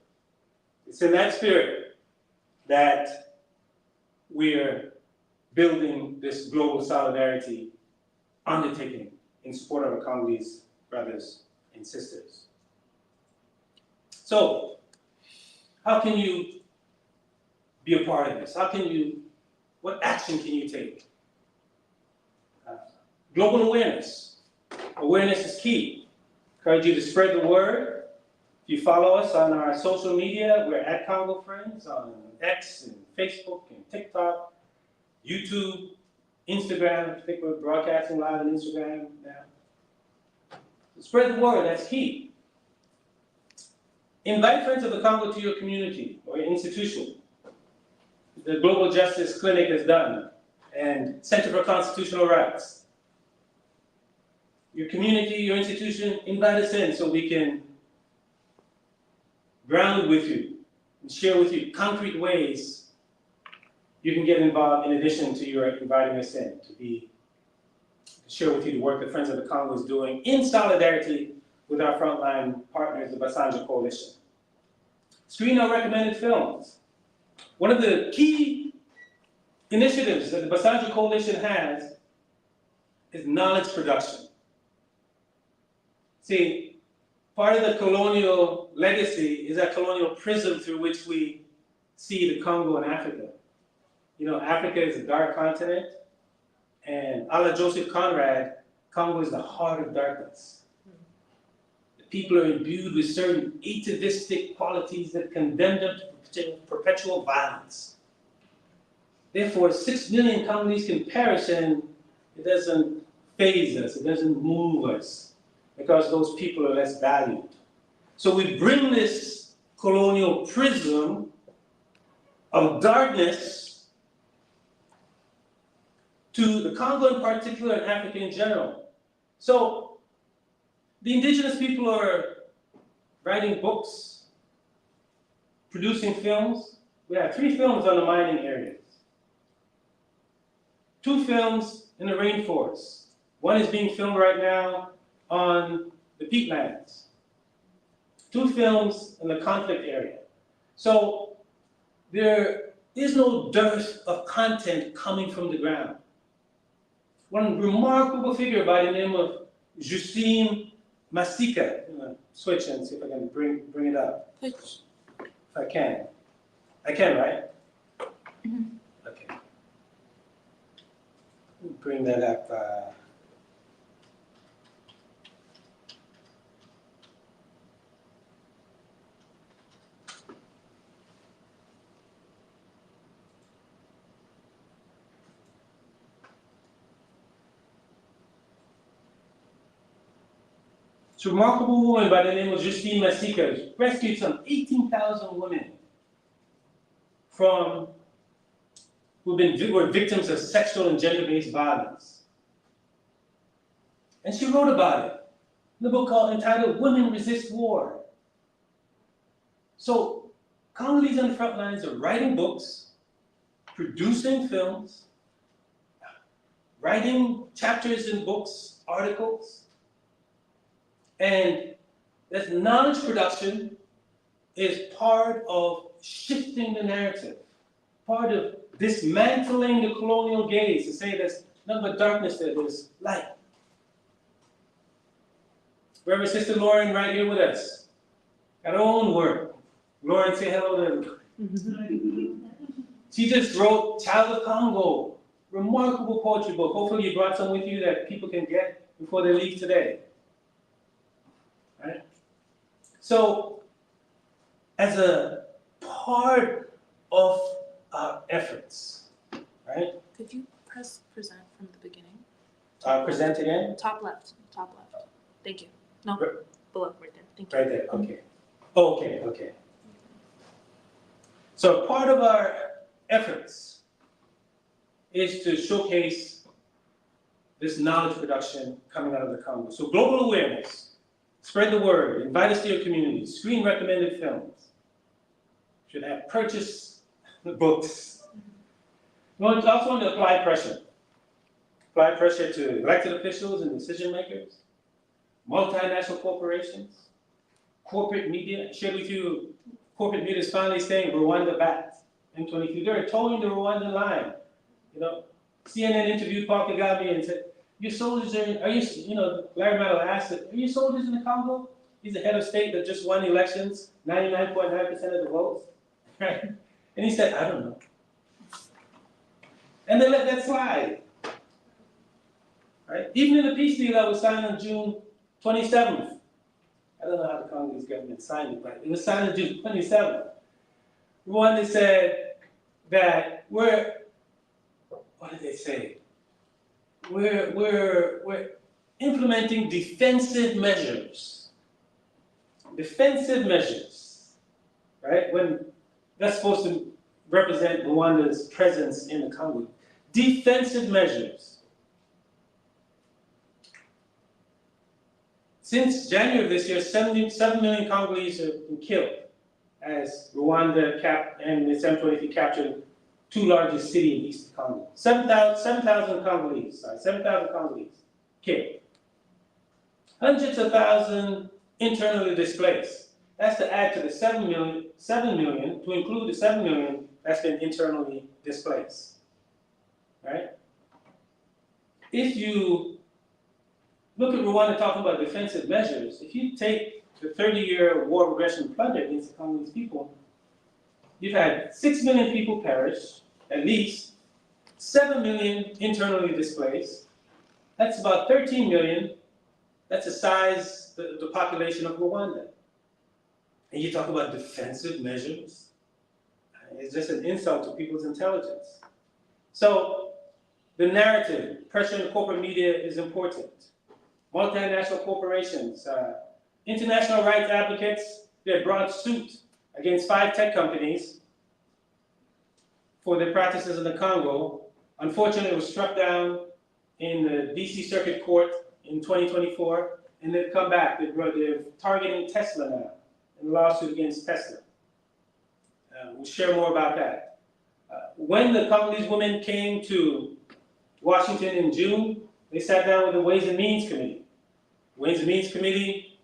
that we're building this global solidarity undertaking in support of our Congolese brothers and sisters. So, how can you be a part of this? What action can you take? Global awareness. Awareness is key. Encourage you to spread the word. If you follow us on our social media, we're at Congo Friends on X and Facebook and TikTok, YouTube, Instagram. I think we're broadcasting live on Instagram now. Spread the word, that's key. Invite Friends of the Congo to your community or your institution. The Global Justice Clinic has done, and Center for Constitutional Rights. Your community, your institution, invite us in so we can ground with you and share with you concrete ways you can get involved in addition to your inviting us in to share with you the work that Friends of the Congo is doing in solidarity with our frontline partners, the Basanja Coalition. Screen our recommended films. One of the key initiatives that the Basanjo Coalition has is knowledge production. See, part of the colonial legacy is that colonial prism through which we see the Congo and Africa. You know, Africa is a dark continent, and a la Joseph Conrad, Congo is the heart of darkness. The people are imbued with certain atavistic qualities that condemn them to perpetual violence. Therefore, 6 million Congolese can perish and it doesn't faze us, it doesn't move us, because those people are less valued. So we bring this colonial prism of darkness to the Congo in particular and Africa in general. So the indigenous people are writing books, producing films. We have 3 films on the mining areas. 2 films in the rainforest. One is being filmed right now on the peatlands. 2 films in the conflict area. So there is no dearth of content coming from the ground. One remarkable figure by the name of Justine Masika. I'm gonna switch and see if I can bring it up. If I can. I can, right? Mm-hmm. Okay. Bring that up. This remarkable woman by the name of Justine Masika rescued some 18,000 women who were victims of sexual and gender-based violence. And she wrote about it in a book entitled Women Resist War. So Congolese on the front lines are writing books, producing films, writing chapters in books, articles, and that knowledge production is part of shifting the narrative, part of dismantling the colonial gaze to say there's nothing but darkness there, there's light. Reverend Sister Lauren right here with us. Got her own work. Lauren, say hello to everyone. She just wrote Child of Congo, remarkable poetry book. Hopefully you brought some with you that people can get before they leave today. Right? So, as a part of our efforts, right? Could you present from the beginning? Present again? Top left. Thank you. No, below, right there. Thank you. Right there, okay. Okay. So part of our efforts is to showcase this knowledge production coming out of the Congo. So global awareness, spread the word, invite us to your community, screen recommended films, should have purchased the books. We also want to apply pressure. Apply pressure to elected officials and decision makers, multinational corporations, corporate media. I shared with you, corporate media is finally saying Rwanda back. M23, they're towing the Rwandan line. You know, CNN interviewed Paul Kagame and said, your soldiers are you, Larry Madoff asked, are you soldiers in the Congo? He's the head of state that just won elections, 99.9% of the votes, right? And he said, I don't know. And they let that slide, right? Even in the peace deal that was signed on June 27th, I don't know how the Congolese government signed it, but it was signed on June 27th. Rwanda said that what did they say? We're implementing defensive measures. Defensive measures, right? When that's supposed to represent Rwanda's presence in the Congo. Defensive measures. Since January of this year, 7 million Congolese have been killed as Rwanda and the M23 captured 2 largest cities in East Congo. 7,000 Congolese killed. Hundreds of thousands internally displaced. That's to add to the 7 million, to include the 7 million that's been internally displaced. right? If you look at Rwanda talking about defensive measures, if you take the 30-year war of aggression and plunder against the Congolese people, you've had 6 million people perish, at least 7 million internally displaced. That's about 13 million. That's the size, the population of Rwanda. And you talk about defensive measures. It's just an insult to people's intelligence. So the narrative, pressure in the corporate media is important. Multinational corporations, international rights advocates, they brought suit against 5 tech companies for their practices in the Congo. Unfortunately, it was struck down in the DC Circuit Court in 2024, and they've come back. They're targeting Tesla now in a lawsuit against Tesla. We'll share more about that. When the Congolese women came to Washington in June, they sat down with the Ways and Means Committee. The Ways and Means Committee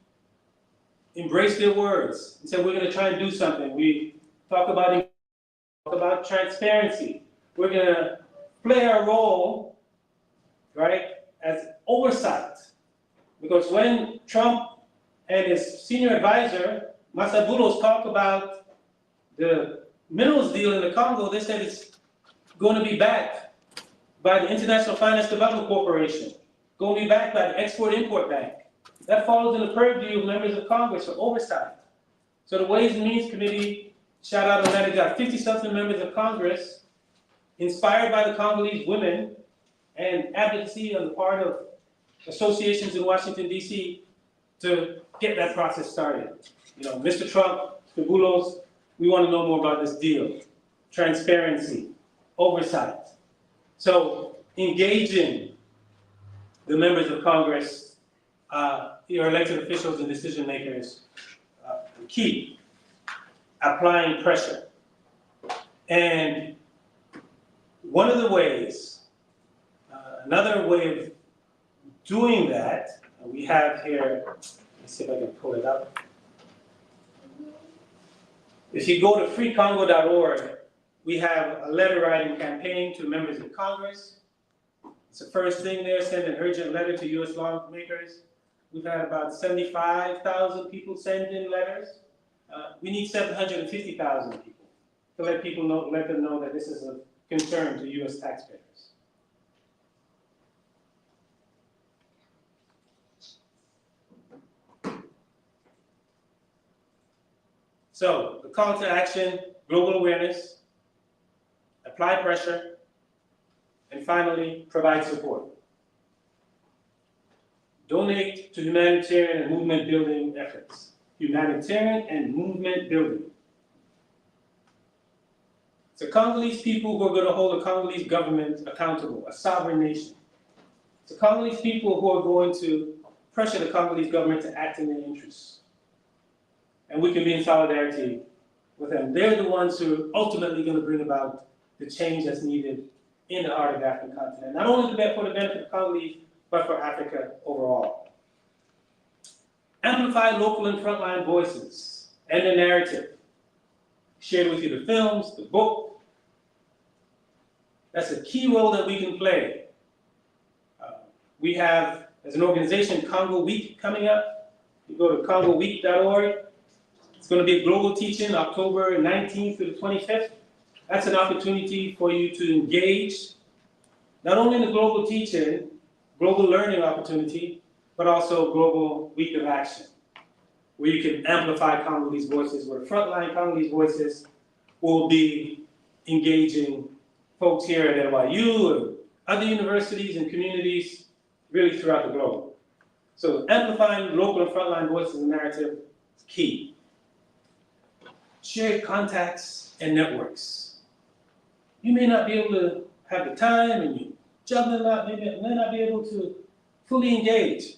embraced their words and said, we're going to try and do something. We talk about transparency. We're going to play our role, right, as oversight. Because when Trump and his senior advisor, Masabulos, talk about the minerals deal in the Congo, they said it's going to be backed by the International Finance Development Corporation, going to be backed by the Export-Import Bank. That falls in the purview of members of Congress for oversight. So the Ways and Means Committee, shout out to that, it got 50-something members of Congress, inspired by the Congolese women and advocacy on the part of associations in Washington, D.C., to get that process started. You know, Mr. Trump, Mr. Boulos, we want to know more about this deal. Transparency, oversight. So engaging the members of Congress, your elected officials and decision makers, key. Applying pressure. And one of the ways, another way of doing that, we have here, let's see if I can pull it up. If you go to freecongo.org, we have a letter writing campaign to members of Congress. It's the first thing there, send an urgent letter to U.S. lawmakers. We've had about 75,000 people send in letters. We need 750,000 people to let them know that this is a concern to U.S. taxpayers. So the call to action, global awareness, apply pressure, and finally, provide support. Donate to humanitarian and movement building efforts. Humanitarian and movement building. It's the Congolese people who are going to hold the Congolese government accountable, a sovereign nation. It's the Congolese people who are going to pressure the Congolese government to act in their interests. And we can be in solidarity with them. They're the ones who are ultimately going to bring about the change that's needed in the heart of the African continent. Not only for the benefit of Congolese, but for Africa overall. Amplify local and frontline voices and the narrative. Share with you the films, the book. That's a key role that we can play. We have, as an organization, Congo Week coming up. You go to congoweek.org. It's going to be a global teach-in, October 19th to the 25th. That's an opportunity for you to engage, not only in the global teach-in, global learning opportunity, but also global week of action, where you can amplify Congolese voices, where frontline Congolese voices will be engaging folks here at NYU and other universities and communities really throughout the globe. So amplifying local and frontline voices and narrative is key. Share contacts and networks. You may not be able to have the time and you juggling a lot, may not be able to fully engage,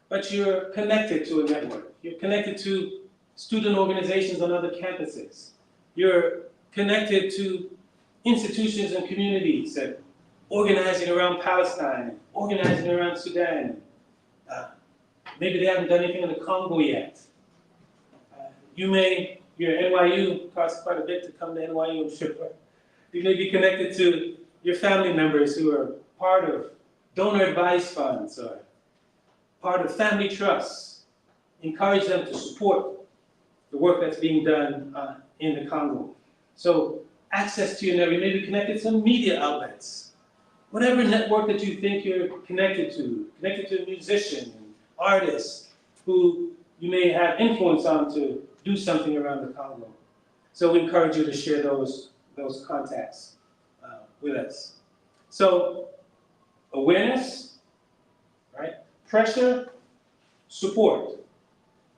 but you're connected to a network. You're connected to student organizations on other campuses. You're connected to institutions and communities that organizing around Palestine, organizing around Sudan. Maybe they haven't done anything in the Congo yet. Your NYU costs quite a bit to come to NYU, I'm sure. You may be connected to your family members who are part of donor advised funds or part of family trusts, encourage them to support the work that's being done in the Congo. So access to your network, maybe connected to some media outlets. Whatever network that you think you're connected to a musician, an artist who you may have influence on to do something around the Congo. So we encourage you to share those contacts with us. So awareness, right? Pressure, support.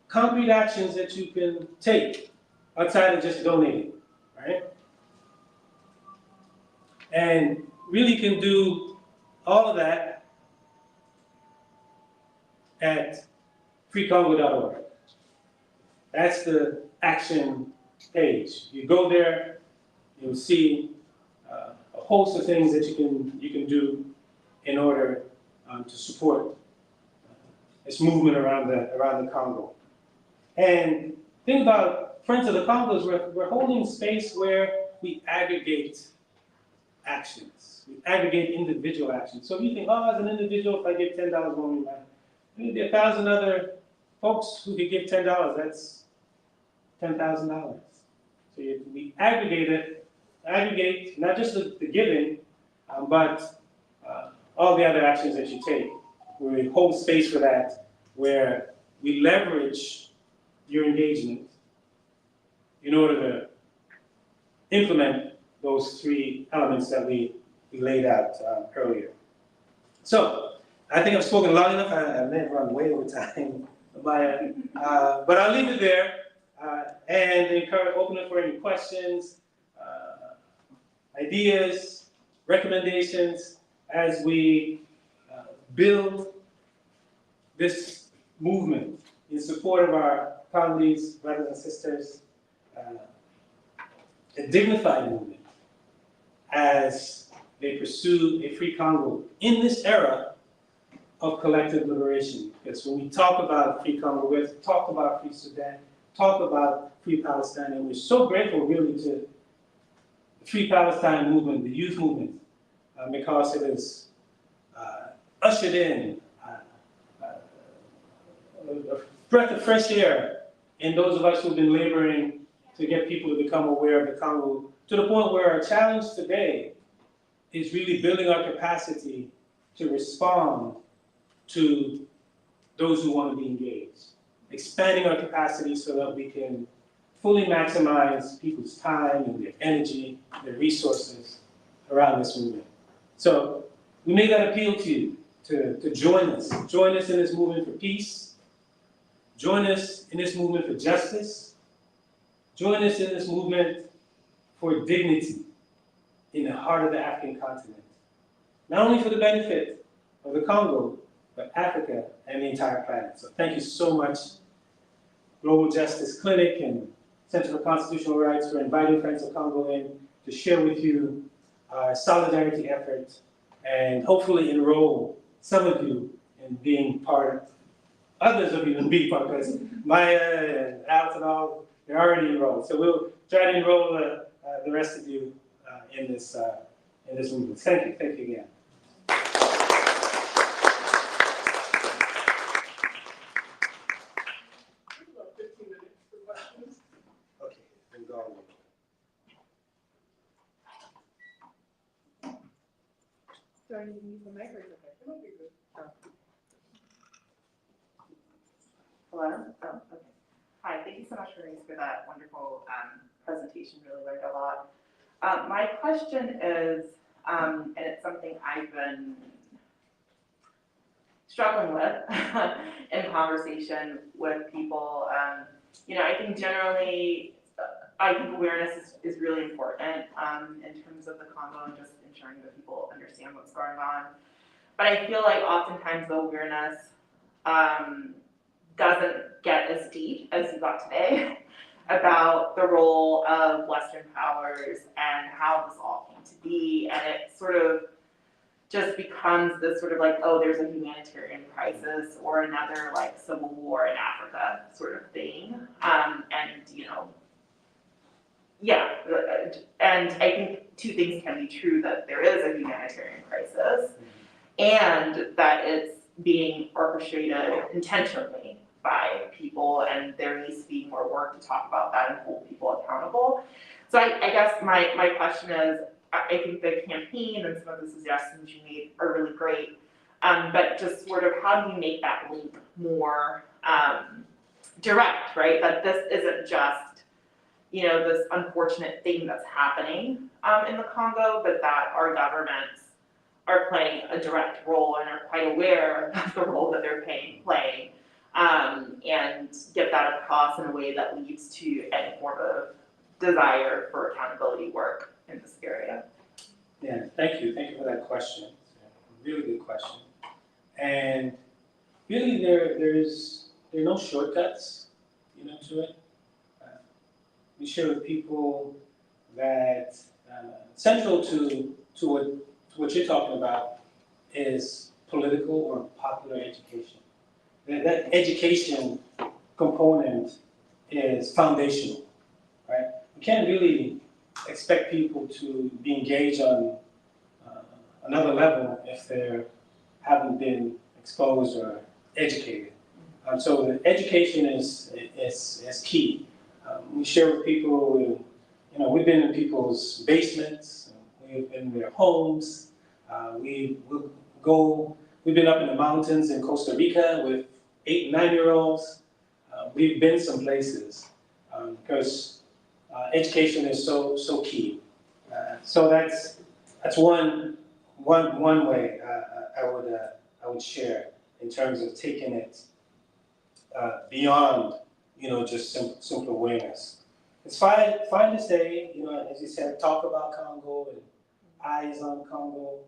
Concrete actions that you can take outside of just donating, right? And really can do all of that at freecongo.org. That's the action page. You go there, you'll see a host of things that you can do in order to support this movement around the Congo. And think about Friends of the Congo is we're holding space where we aggregate actions. We aggregate individual actions. So if you think, oh, as an individual, if I give $10 more, maybe 1,000 other folks who could give $10. That's $10,000. So we aggregate not just the giving, but all the other actions that you take. We hold space for that, where we leverage your engagement in order to implement those 3 elements that we laid out earlier. So I think I've spoken long enough. I may have run way over time, but I'll leave it there and open it for any questions, ideas, recommendations as we build this movement in support of our Congolese brothers and sisters, a dignified movement as they pursue a free Congo in this era of collective liberation. Because when we talk about free Congo, we have to talk about free Sudan, talk about free Palestine, and we're so grateful really to the Free Palestine movement, the youth movement, because it has ushered in a breath of fresh air in those of us who've been laboring to get people to become aware of the Congo, to the point where our challenge today is really building our capacity to respond to those who want to be engaged, expanding our capacity so that we can fully maximize people's time and their energy, their resources around this movement. So we make that appeal to you to join us. Join us in this movement for peace. Join us in this movement for justice. Join us in this movement for dignity in the heart of the African continent. Not only for the benefit of the Congo, but Africa and the entire planet. So thank you so much, Global Justice Clinic and Center for Constitutional Rights, for inviting Friends of Congo in to share with you our solidarity effort and hopefully enroll some of you in being part, others of you in being part, because Maya and Alex and all, they're already enrolled. So we'll try to enroll the rest of you in this movement. Thank you again. About 15 minutes for questions. Okay, then go on. Do I need to use the mic or is it okay? It might be good. Hello? Oh, okay. Hi, thank you so much, Maurice, for that wonderful presentation. Really learned a lot. My question is, and it's something I've been struggling with in conversation with people. I think generally, I think awareness is really important in terms of the Congo and just ensuring that people understand what's going on. But I feel like oftentimes the awareness doesn't get as deep as you got today about the role of Western powers and how this all came to be, and it sort of just becomes this sort of like, oh, there's a humanitarian crisis or another like civil war in Africa sort of thing, and yeah, and I think two things can be true, that there is a humanitarian crisis and that it's being orchestrated intentionally by people, and there needs to be more work to talk about that and hold people accountable. So I guess my question is, I think the campaign and some of the suggestions you made are really great, but just sort of how do you make that link more direct, right? That this isn't just, you know, this unfortunate thing that's happening in the Congo, but that our governments are playing a direct role and are quite aware of the role that they're playing, and get that across in a way that leads to any form of desire for accountability work in this area. Yeah, thank you for that question. It's a really good question. And really there are no shortcuts, you know, to it. We share with people that central to what you're talking about is political or popular education. That education component is foundational, right? We can't really expect people to be engaged on another level if they haven't been exposed or educated. So the education is key. We share with people, you know, we've been in people's basements, we've been in their homes, we've been up in the mountains in Costa Rica with 8 and 9-year-olds. We've been some places because education is so key. So that's one way I would share in terms of taking it beyond, you know, just simple awareness. It's fine to say, you know, as you said, talk about Congo and eyes on Congo.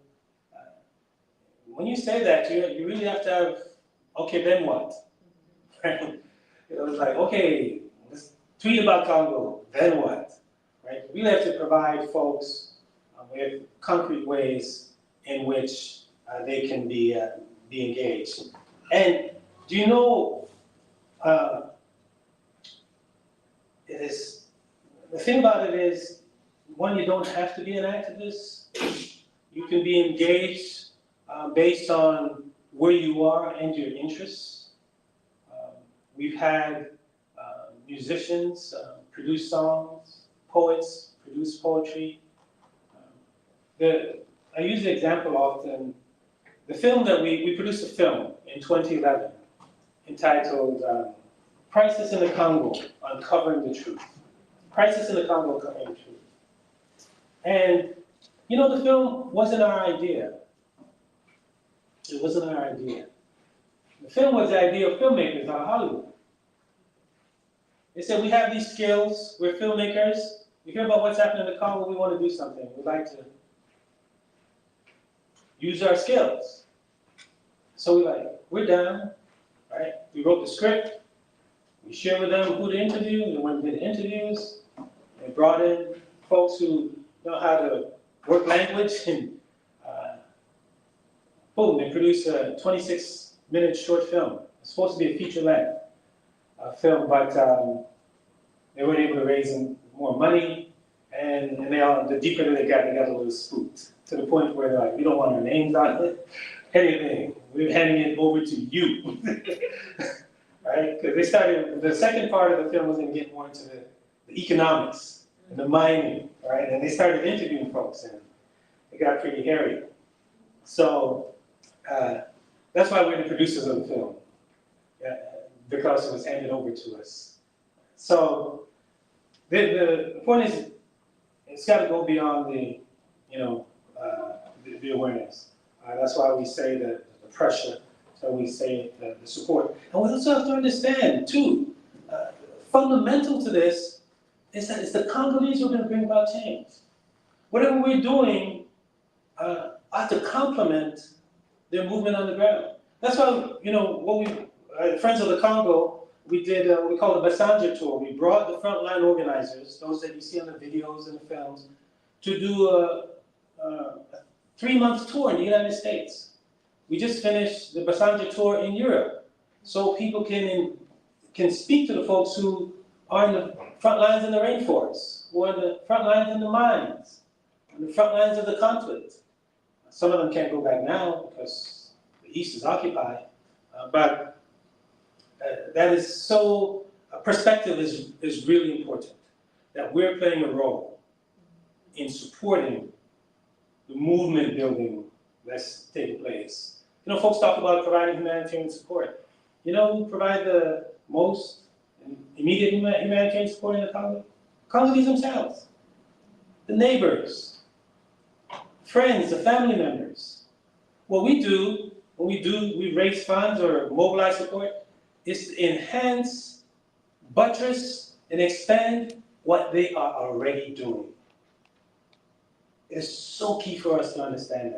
When you say that, you really have to have, okay, then what? Right? You know, it's like, okay, let's tweet about Congo, then what? Right? We really have to provide folks with concrete ways in which they can be engaged. And do you know, the thing about it is, one, you don't have to be an activist. You can be engaged based on where you are and your interests. We've had musicians produce songs, poets produce poetry. I use the example often, the film that we produced a film in 2011 entitled Crisis in the Congo, Uncovering the Truth. Crisis in the Congo, Uncovering the Truth. And, you know, the film wasn't our idea. It wasn't our idea. The film was the idea of filmmakers out of Hollywood. They said, we have these skills, we're filmmakers, we hear about what's happening in the Congo, we want to do something. We'd like to use our skills. So we're down, right? We wrote the script, we shared with them who to interview, they went and did interviews, they brought in folks who know how to work language, and boom, they produced a 26-minute short film. It's supposed to be a feature-length film, but they weren't able to raise more money, and the deeper they got a little spooked, to the point where they're like, we don't want our names on it, anything. We're handing it over to you, right? Because they started, the second part of the film was going to get more into the economics and the mining, right? And they started interviewing folks, and it got pretty hairy. So that's why we're the producers of the film, because it was handed over to us. So the point is, it's got to go beyond the, you know, the awareness. That's why we say the pressure. So we say the support. And we also have to understand, too, fundamental to this is that it's the Congolese who are going to bring about change. Whatever we're doing ought to complement their movement on the ground. That's why, you know, what we, Friends of the Congo, we did what we call the Bassanja tour. We brought the frontline organizers, those that you see on the videos and the films, to do a 3-month tour in the United States. We just finished the Bassanja tour in Europe, so people can speak to the folks who are in the front lines in the rainforest, who are on the front lines in the mines, on the front lines of the conflict. Some of them can't go back now because the East is occupied, but that is so, perspective is really important, that we're playing a role in supporting the movement building that's taking place. You know, folks talk about providing humanitarian support. You know who provide the most immediate humanitarian support in the Congo? Congolese themselves, the neighbors, friends, the family members. What we do, when we raise funds or mobilize support, is to enhance, buttress, and expand what they are already doing. It's so key for us to understand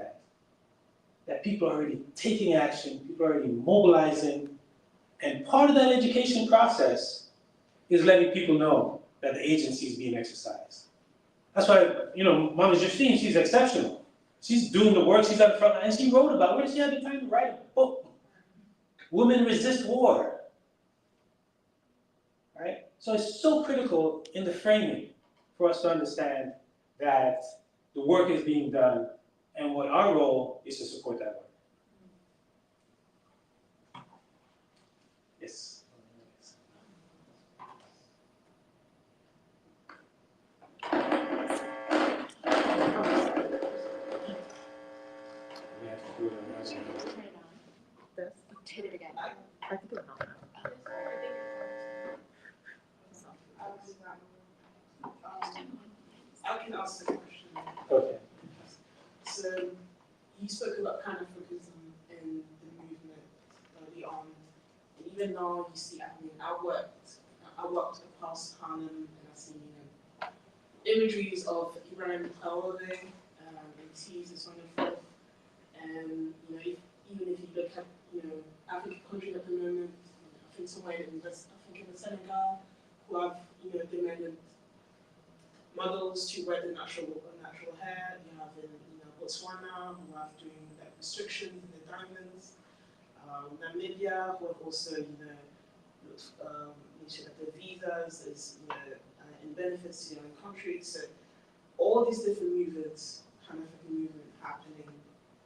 that people are already taking action, people are already mobilizing, and part of that education process is letting people know that the agency is being exercised. That's why, you know, Mama Justine, she's exceptional. She's doing the work, she's at the front line, and she wrote about, where did she have the time to write a book? Women Resist War, right? So it's so critical in the framing for us to understand that the work is being done and what our role is to support that work. Yes. Hit it again. I can do it now. I can ask the question. Okay. So you spoke about Pan-Africanism in the movement early on, and even now you see, I mean, I worked across Harlem, and I've seen, imageries of Ibrahim Traore, and teas and so on and forth. And even if you look at African countries at the moment, I think somewhere in the Senegal, who have demanded models to wear the natural hair. You have in Botswana, who have doing that restriction in the diamonds. Namibia, who have also made sure that the visas is in benefits to their own country. So all these different movements, Pan-African movement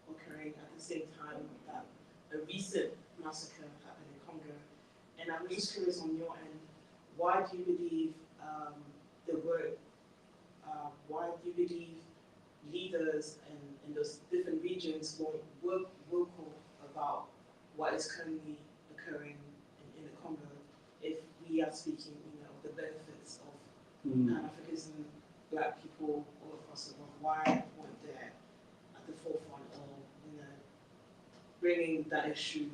occurring at the same time that a recent massacre happened in Congo. And I'm just curious on your end, why do you believe why do you believe leaders in those different regions won't work vocal about what is currently occurring in the Congo if we are speaking of the benefits of Pan-Africanism, Black people all across the world? Why weren't they at the forefront of bringing that issue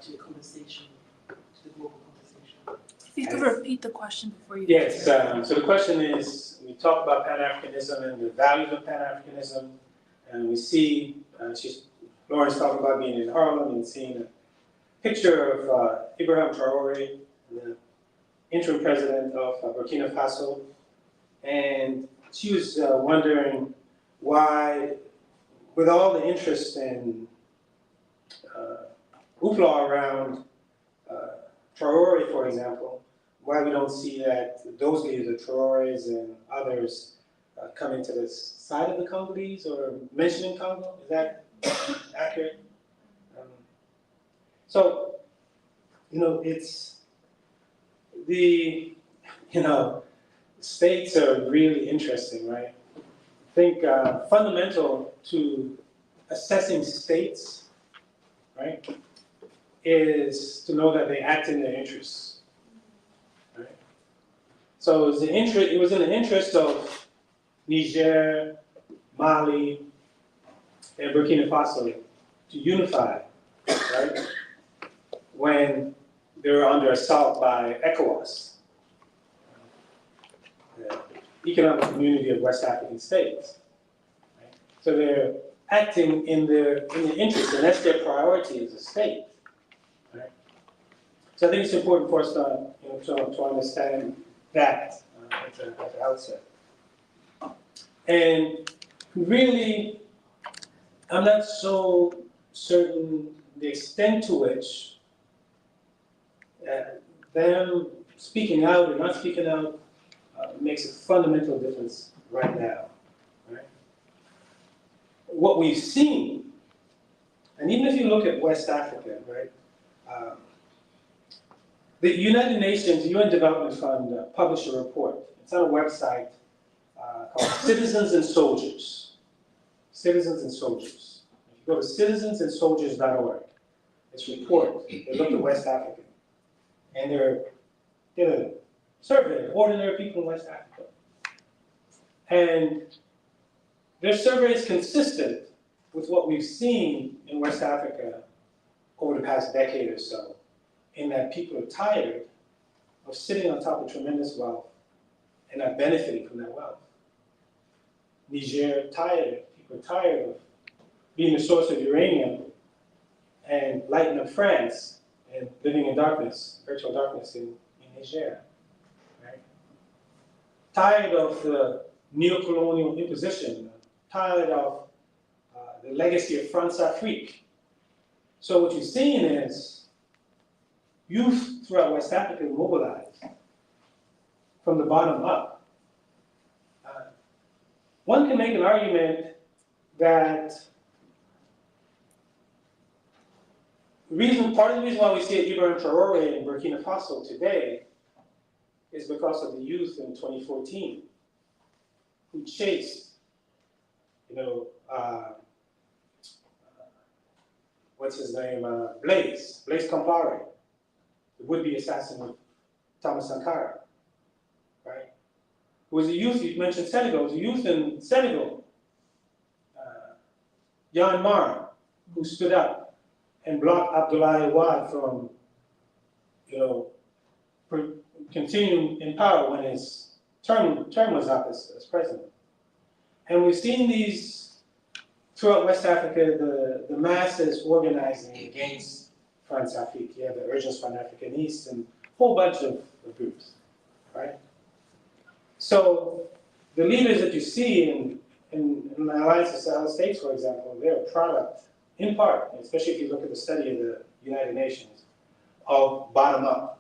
to the conversation, to the global conversation? If you could repeat the question before you. Yes, so the question is, we talk about Pan-Africanism and the values of Pan-Africanism, and we see, Lauren's talking about being in Harlem and seeing a picture of Ibrahim Traore, the interim president of Burkina Faso, and she was wondering why, with all the interest in hoopla around Traore, for example, why we don't see that those leaders, the Traores and others, coming to the side of the Congolese or mentioning Congo. Is that accurate? So, it's the, states are really interesting, right? I think fundamental to assessing states, right, is to know that they act in their interests. Right? So it was in the interest of Niger, Mali, and Burkina Faso to unify, right? When they were under assault by ECOWAS, the Economic Community of West African States. Right? So they're acting in their interest, and that's their priority as a state. Right? So I think it's important for us to understand that at the outset. And really, I'm not so certain the extent to which them speaking out or not speaking out makes a fundamental difference right now. Right? What we've seen, and even if you look at West Africa, right, the United Nations UN Development Fund published a report. It's on a website called Citizens and Soldiers. Citizens and Soldiers. If you go to citizensandsoldiers.org, it's a report. They looked at West Africa. And they did a survey of ordinary people in West Africa. And their survey is consistent with what we've seen in West Africa over the past decade or so, in that people are tired of sitting on top of tremendous wealth and not benefiting from that wealth. Niger, people are tired of being the source of uranium and lighting up France and living in darkness, virtual darkness in Niger. Right? Tired of the neo-colonial imposition, tired of the legacy of France-Afrique. So what you're seeing is youth throughout West Africa mobilized from the bottom up. One can make an argument that part of the reason why we see Ibrahim Traore in Burkina Faso today is because of the youth in 2014 who chased, what's his name, Blaise Compaoré, the would-be assassin of Thomas Sankara, right? Who was a youth, you mentioned Senegal, was a youth in Senegal, Jan Mar, who stood up and blocked Abdoulaye Wade from, continuing in power when his term was up as president. And we've seen these throughout West Africa, the masses organizing against France-Afrique. You have the Urgence Pan-Africaniste and a whole bunch of groups, right? So the leaders that you see in the Alliance of Sahel States, for example, they're a product, in part, especially if you look at the study of the United Nations, of bottom-up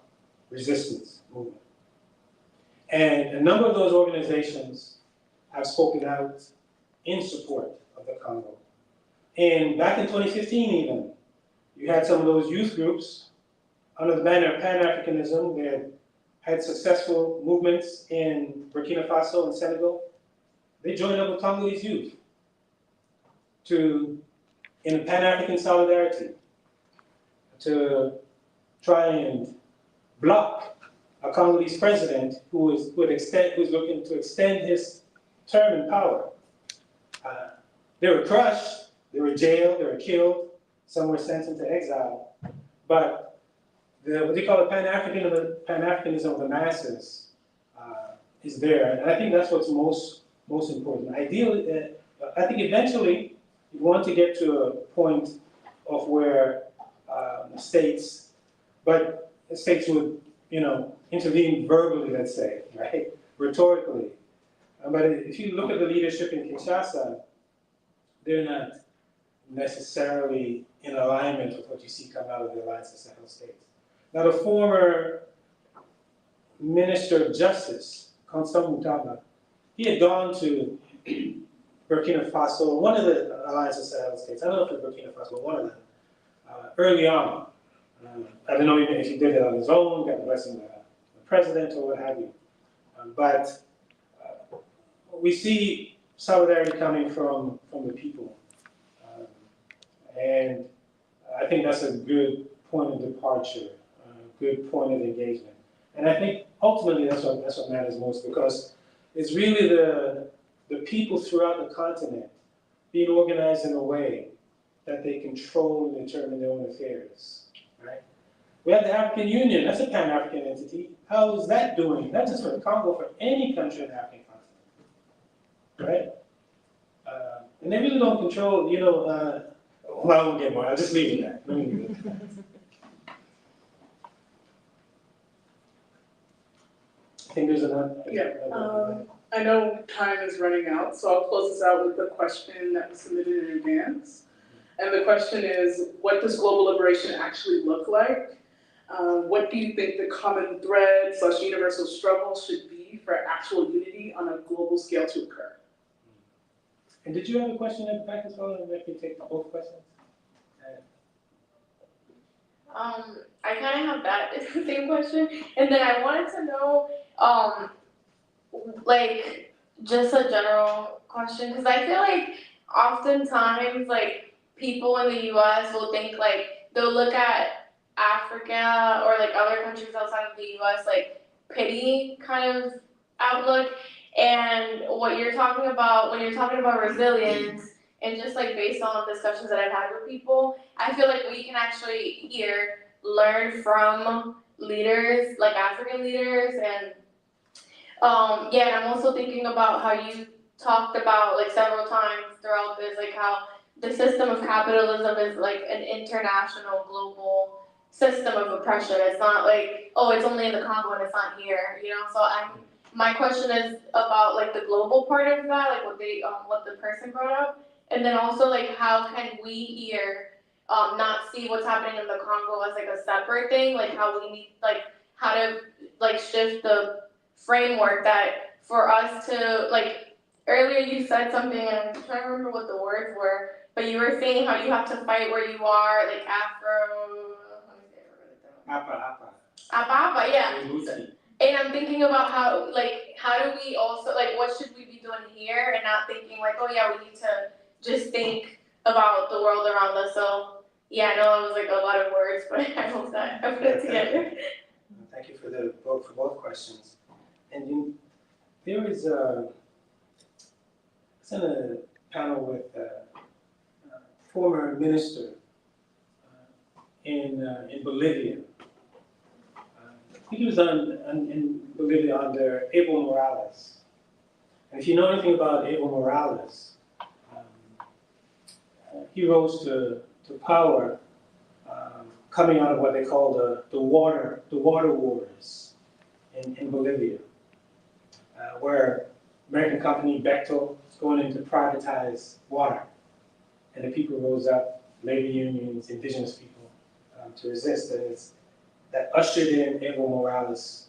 resistance movement. And a number of those organizations have spoken out in support of the Congo. And back in 2015 even, you had some of those youth groups under the banner of Pan-Africanism. They had successful movements in Burkina Faso and Senegal. They joined up with Congolese youth in a Pan-African solidarity to try and block a Congolese president who was looking to extend his term in power. They were crushed, they were jailed, they were killed, some were sent into exile. But what they call the Pan-Africanism of the masses is there, and I think that's what's most important. Ideally, I think eventually you want to get to a point of where states would, intervene verbally, let's say, right, rhetorically. But if you look at the leadership in Kinshasa, they're not necessarily in alignment with what you see come out of the Alliance of Sahel States. Now, the former Minister of Justice, Constant Mutaba, he had gone to Burkina Faso, one of the Alliance of Sahel States, I don't know if it's Burkina Faso, but one of them, early on. I don't know even if he did it on his own, got the blessing of the president or what have you. But we see solidarity coming from the people. And I think that's a good point of departure, a good point of engagement. And I think ultimately that's what matters most, because it's really the people throughout the continent being organized in a way that they control and determine their own affairs, right? We have the African Union, that's a Pan-African entity. How is that doing? Not just for the Congo, for any country in the African continent, right? And they really don't control, well, I won't get more, I'll just leave it at that. I think there's another. Yeah, I know time is running out, so I'll close this out with the question that was submitted in advance. And the question is, what does global liberation actually look like? What do you think the common thread / universal struggle should be for actual unity on a global scale to occur? And did you have a question at the back as well? And I can take both questions. I kind of have that same question, and then I wanted to know, like, just a general question, because I feel like oftentimes, like, people in the U.S. will think, like, they'll look at Africa or, like, other countries outside of the U.S., like, pity kind of outlook, and what you're talking about, when you're talking about resilience, and just, like, based on discussions that I've had with people, I feel like we can actually here learn from leaders, like African leaders, and yeah, and I'm also thinking about how you talked about, like, several times throughout this, like, how the system of capitalism is like an international, global system of oppression. It's not like, oh, it's only in the Congo and it's not here, you know? So my question is about, like, the global part of that, like what the person brought up, and then also, like, how can we here not see what's happening in the Congo as, like, a separate thing, like, how we need, like, how to, like, shift the framework that for us to, like, earlier you said something, and I'm trying to remember what the words were, but you were saying how you have to fight where you are, like, let me see, I wrote it down. Apa, yeah. And I'm thinking about how do we also, like, what should we be doing here, and not thinking, like, oh yeah, we need to just think about the world around us. So yeah, I know it was, like, a lot of words, but I hope that I put it together. Thank you for both questions. And there is I was in a panel with a former minister in Bolivia. I think he was in Bolivia under Evo Morales. And if you know anything about Evo Morales, he rose to power coming out of what they call the water wars in Bolivia, where American company Bechtel is going in to privatize water. And the people rose up, labor unions, indigenous people, to resist. And that ushered in Evo Morales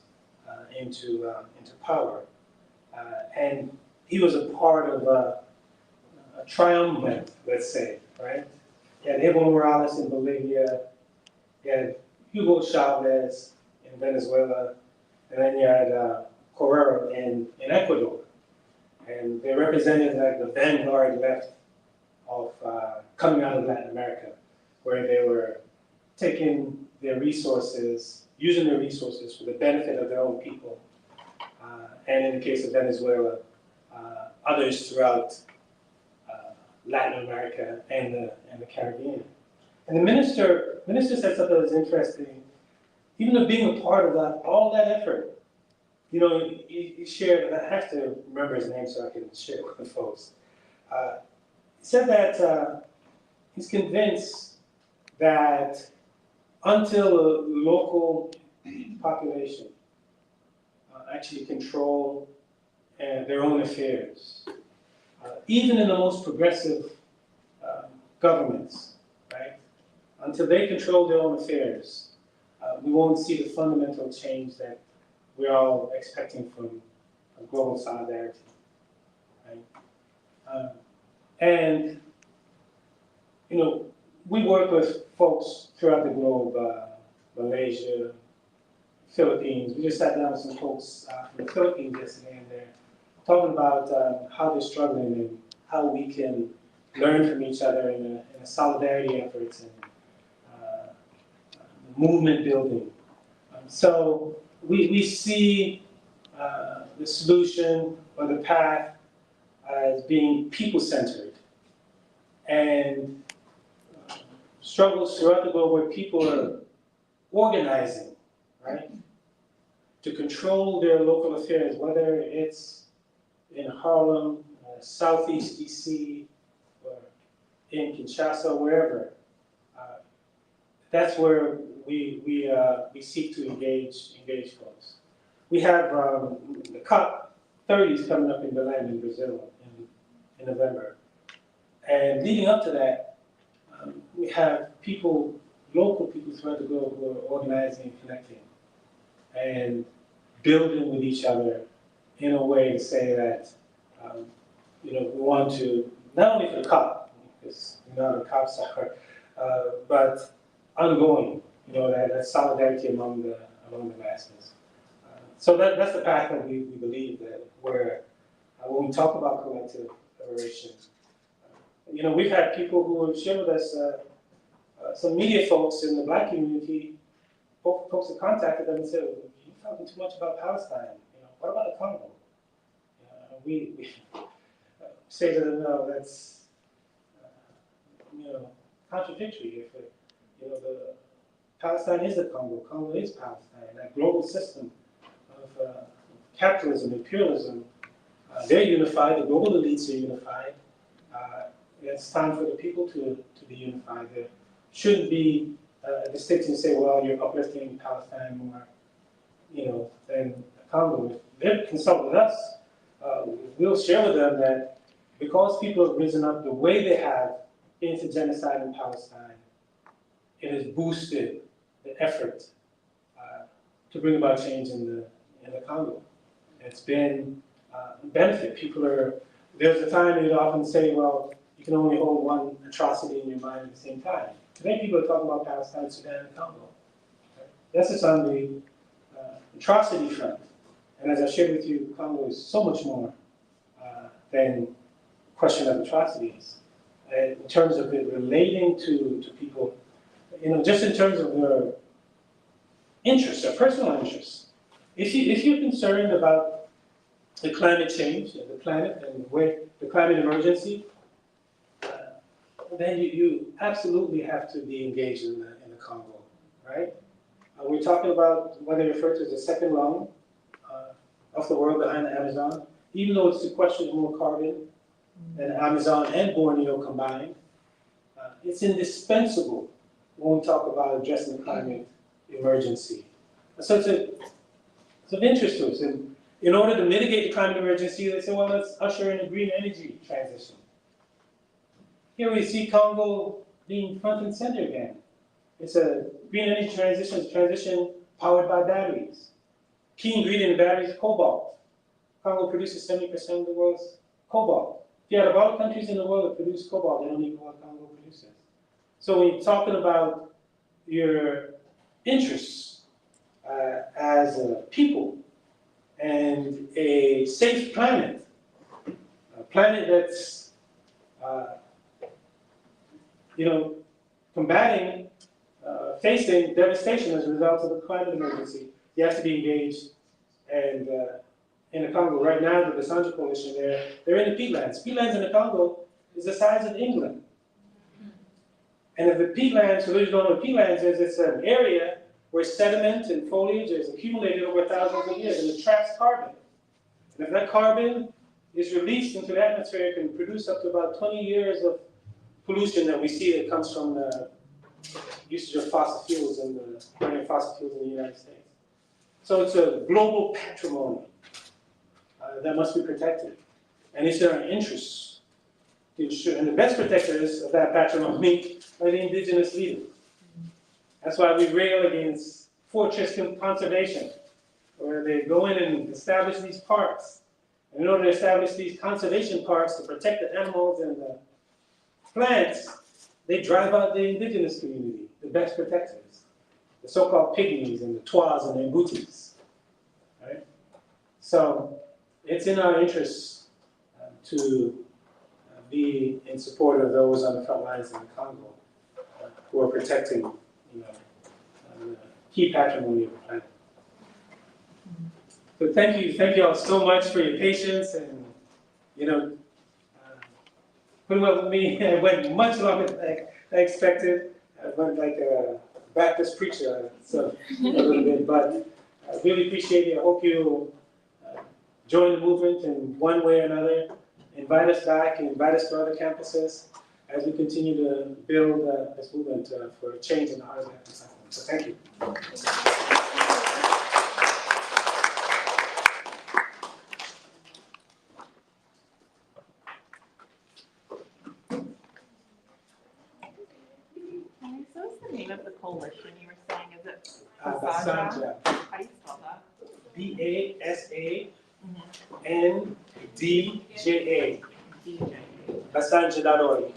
into power. And he was a part of a triumvirate, let's say, right? You had Evo Morales in Bolivia, you had Hugo Chavez in Venezuela, and then you had Correa in Ecuador. And they represented, like, the vanguard left of coming out of Latin America, where they were taking their resources, using their resources for the benefit of their own people. And in the case of Venezuela, others throughout Latin America and the Caribbean. And the minister said something that was interesting. Even of being a part of that, all that effort, you know, he shared, and I have to remember his name so I can share it with the folks. He said that he's convinced that until a local population actually control their own affairs, even in the most progressive governments, right? Until they control their own affairs, we won't see the fundamental change that we're all expecting from global solidarity, right? And, you know, we work with folks throughout the globe, Malaysia, Philippines. We just sat down with some folks from the Philippines yesterday, and they're talking about how they're struggling and how we can learn from each other in a solidarity efforts and movement building. So we see the solution or the path as being people-centered, and struggles throughout the globe where people are organizing, right, to control their local affairs, whether it's in Harlem, Southeast DC, or in Kinshasa, wherever. That's where we seek to engage folks. We have the COP30 coming up in Belém in Brazil in November. And leading up to that, we have people local people throughout the globe who are organizing and connecting and building with each other in a way to say that, we want to, not only for the COP, because the COPs are, but ongoing, that solidarity among the masses. So that's the path that we believe that where, when we talk about collective liberation, we've had people who have shared with us, some media folks in the Black community, folks have contacted them and said, you're talking too much about Palestine. What about the Congo? We say to them, no, that's contradictory. If the Palestine is the Congo, Congo is Palestine. That global system of capitalism, imperialism, they're unified. The global elites are unified. It's time for the people to be unified. There shouldn't be a distinction to say, well, you're uplifting Palestine more, than Congo. If they consult with us, we'll share with them that because people have risen up the way they have into genocide in Palestine, it has boosted the effort to bring about change in the Congo. It's been a benefit. There's a time you'd often say, well, you can only hold one atrocity in your mind at the same time. Today people are talking about Palestine, Sudan, and Congo. That's just on the atrocity front. And as I shared with you, Congo is so much more than question of atrocities. In terms of it relating to people, just in terms of their interests, their personal interests. If you're concerned about the climate change and the planet and the climate emergency, then you absolutely have to be engaged in the Congo, right? We're talking about what they refer to as the second lung of the world behind the Amazon, even though it sequesters more carbon than the Amazon and Borneo combined. It's indispensable when we talk about addressing the climate emergency. So it's of interest to us. And in order to mitigate the climate emergency, they say, well, let's usher in a green energy transition. Here we see Congo being front and center again. It's a green energy transition, it's a transition powered by batteries. Key ingredient in batteries is cobalt. Congo produces 70% of the world's cobalt. If you had about all the countries in the world that produce cobalt, they don't need what Congo produces. So when you're talking about your interests as a people and a safe planet, a planet that's combating, facing devastation as a result of the climate emergency, you have to be engaged. And in the Congo right now, the Sanja Coalition, they're in the peatlands. Peatlands in the Congo is the size of England. And if the peatlands, for those who don't know what peatlands is, it's an area where sediment and foliage is accumulated over thousands of years and it traps carbon. And if that carbon is released into the atmosphere, it can produce up to about 20 years of pollution that we see that comes from the usage of fossil fuels and the burning of fossil fuels in the United States. So it's a global patrimony that must be protected. And it's in our interests to ensure, and the best protectors of that patrimony are the indigenous leaders. That's why we rail against fortress conservation, where they go in and establish these parks. And in order to establish these conservation parks to protect the animals and the plants, they drive out the indigenous community, the best protectors, the so-called pygmies and the Twas and the Mbutis, right? So it's in our interests to be in support of those on the front lines in the Congo who are protecting, the key patrimony of the planet. So thank you all so much for your patience and, putting up with me. It went much longer than I expected. I went like a Baptist preacher, so a little bit, but I really appreciate it. I hope you'll join the movement in one way or another. Invite us back, invite us to other campuses as we continue to build this movement for a change in the heart of the platform. So thank you. So is the name. name of the coalition you were saying? Is it Basanja, How do you spell that? BASANDJA, DJ. Basanja.org.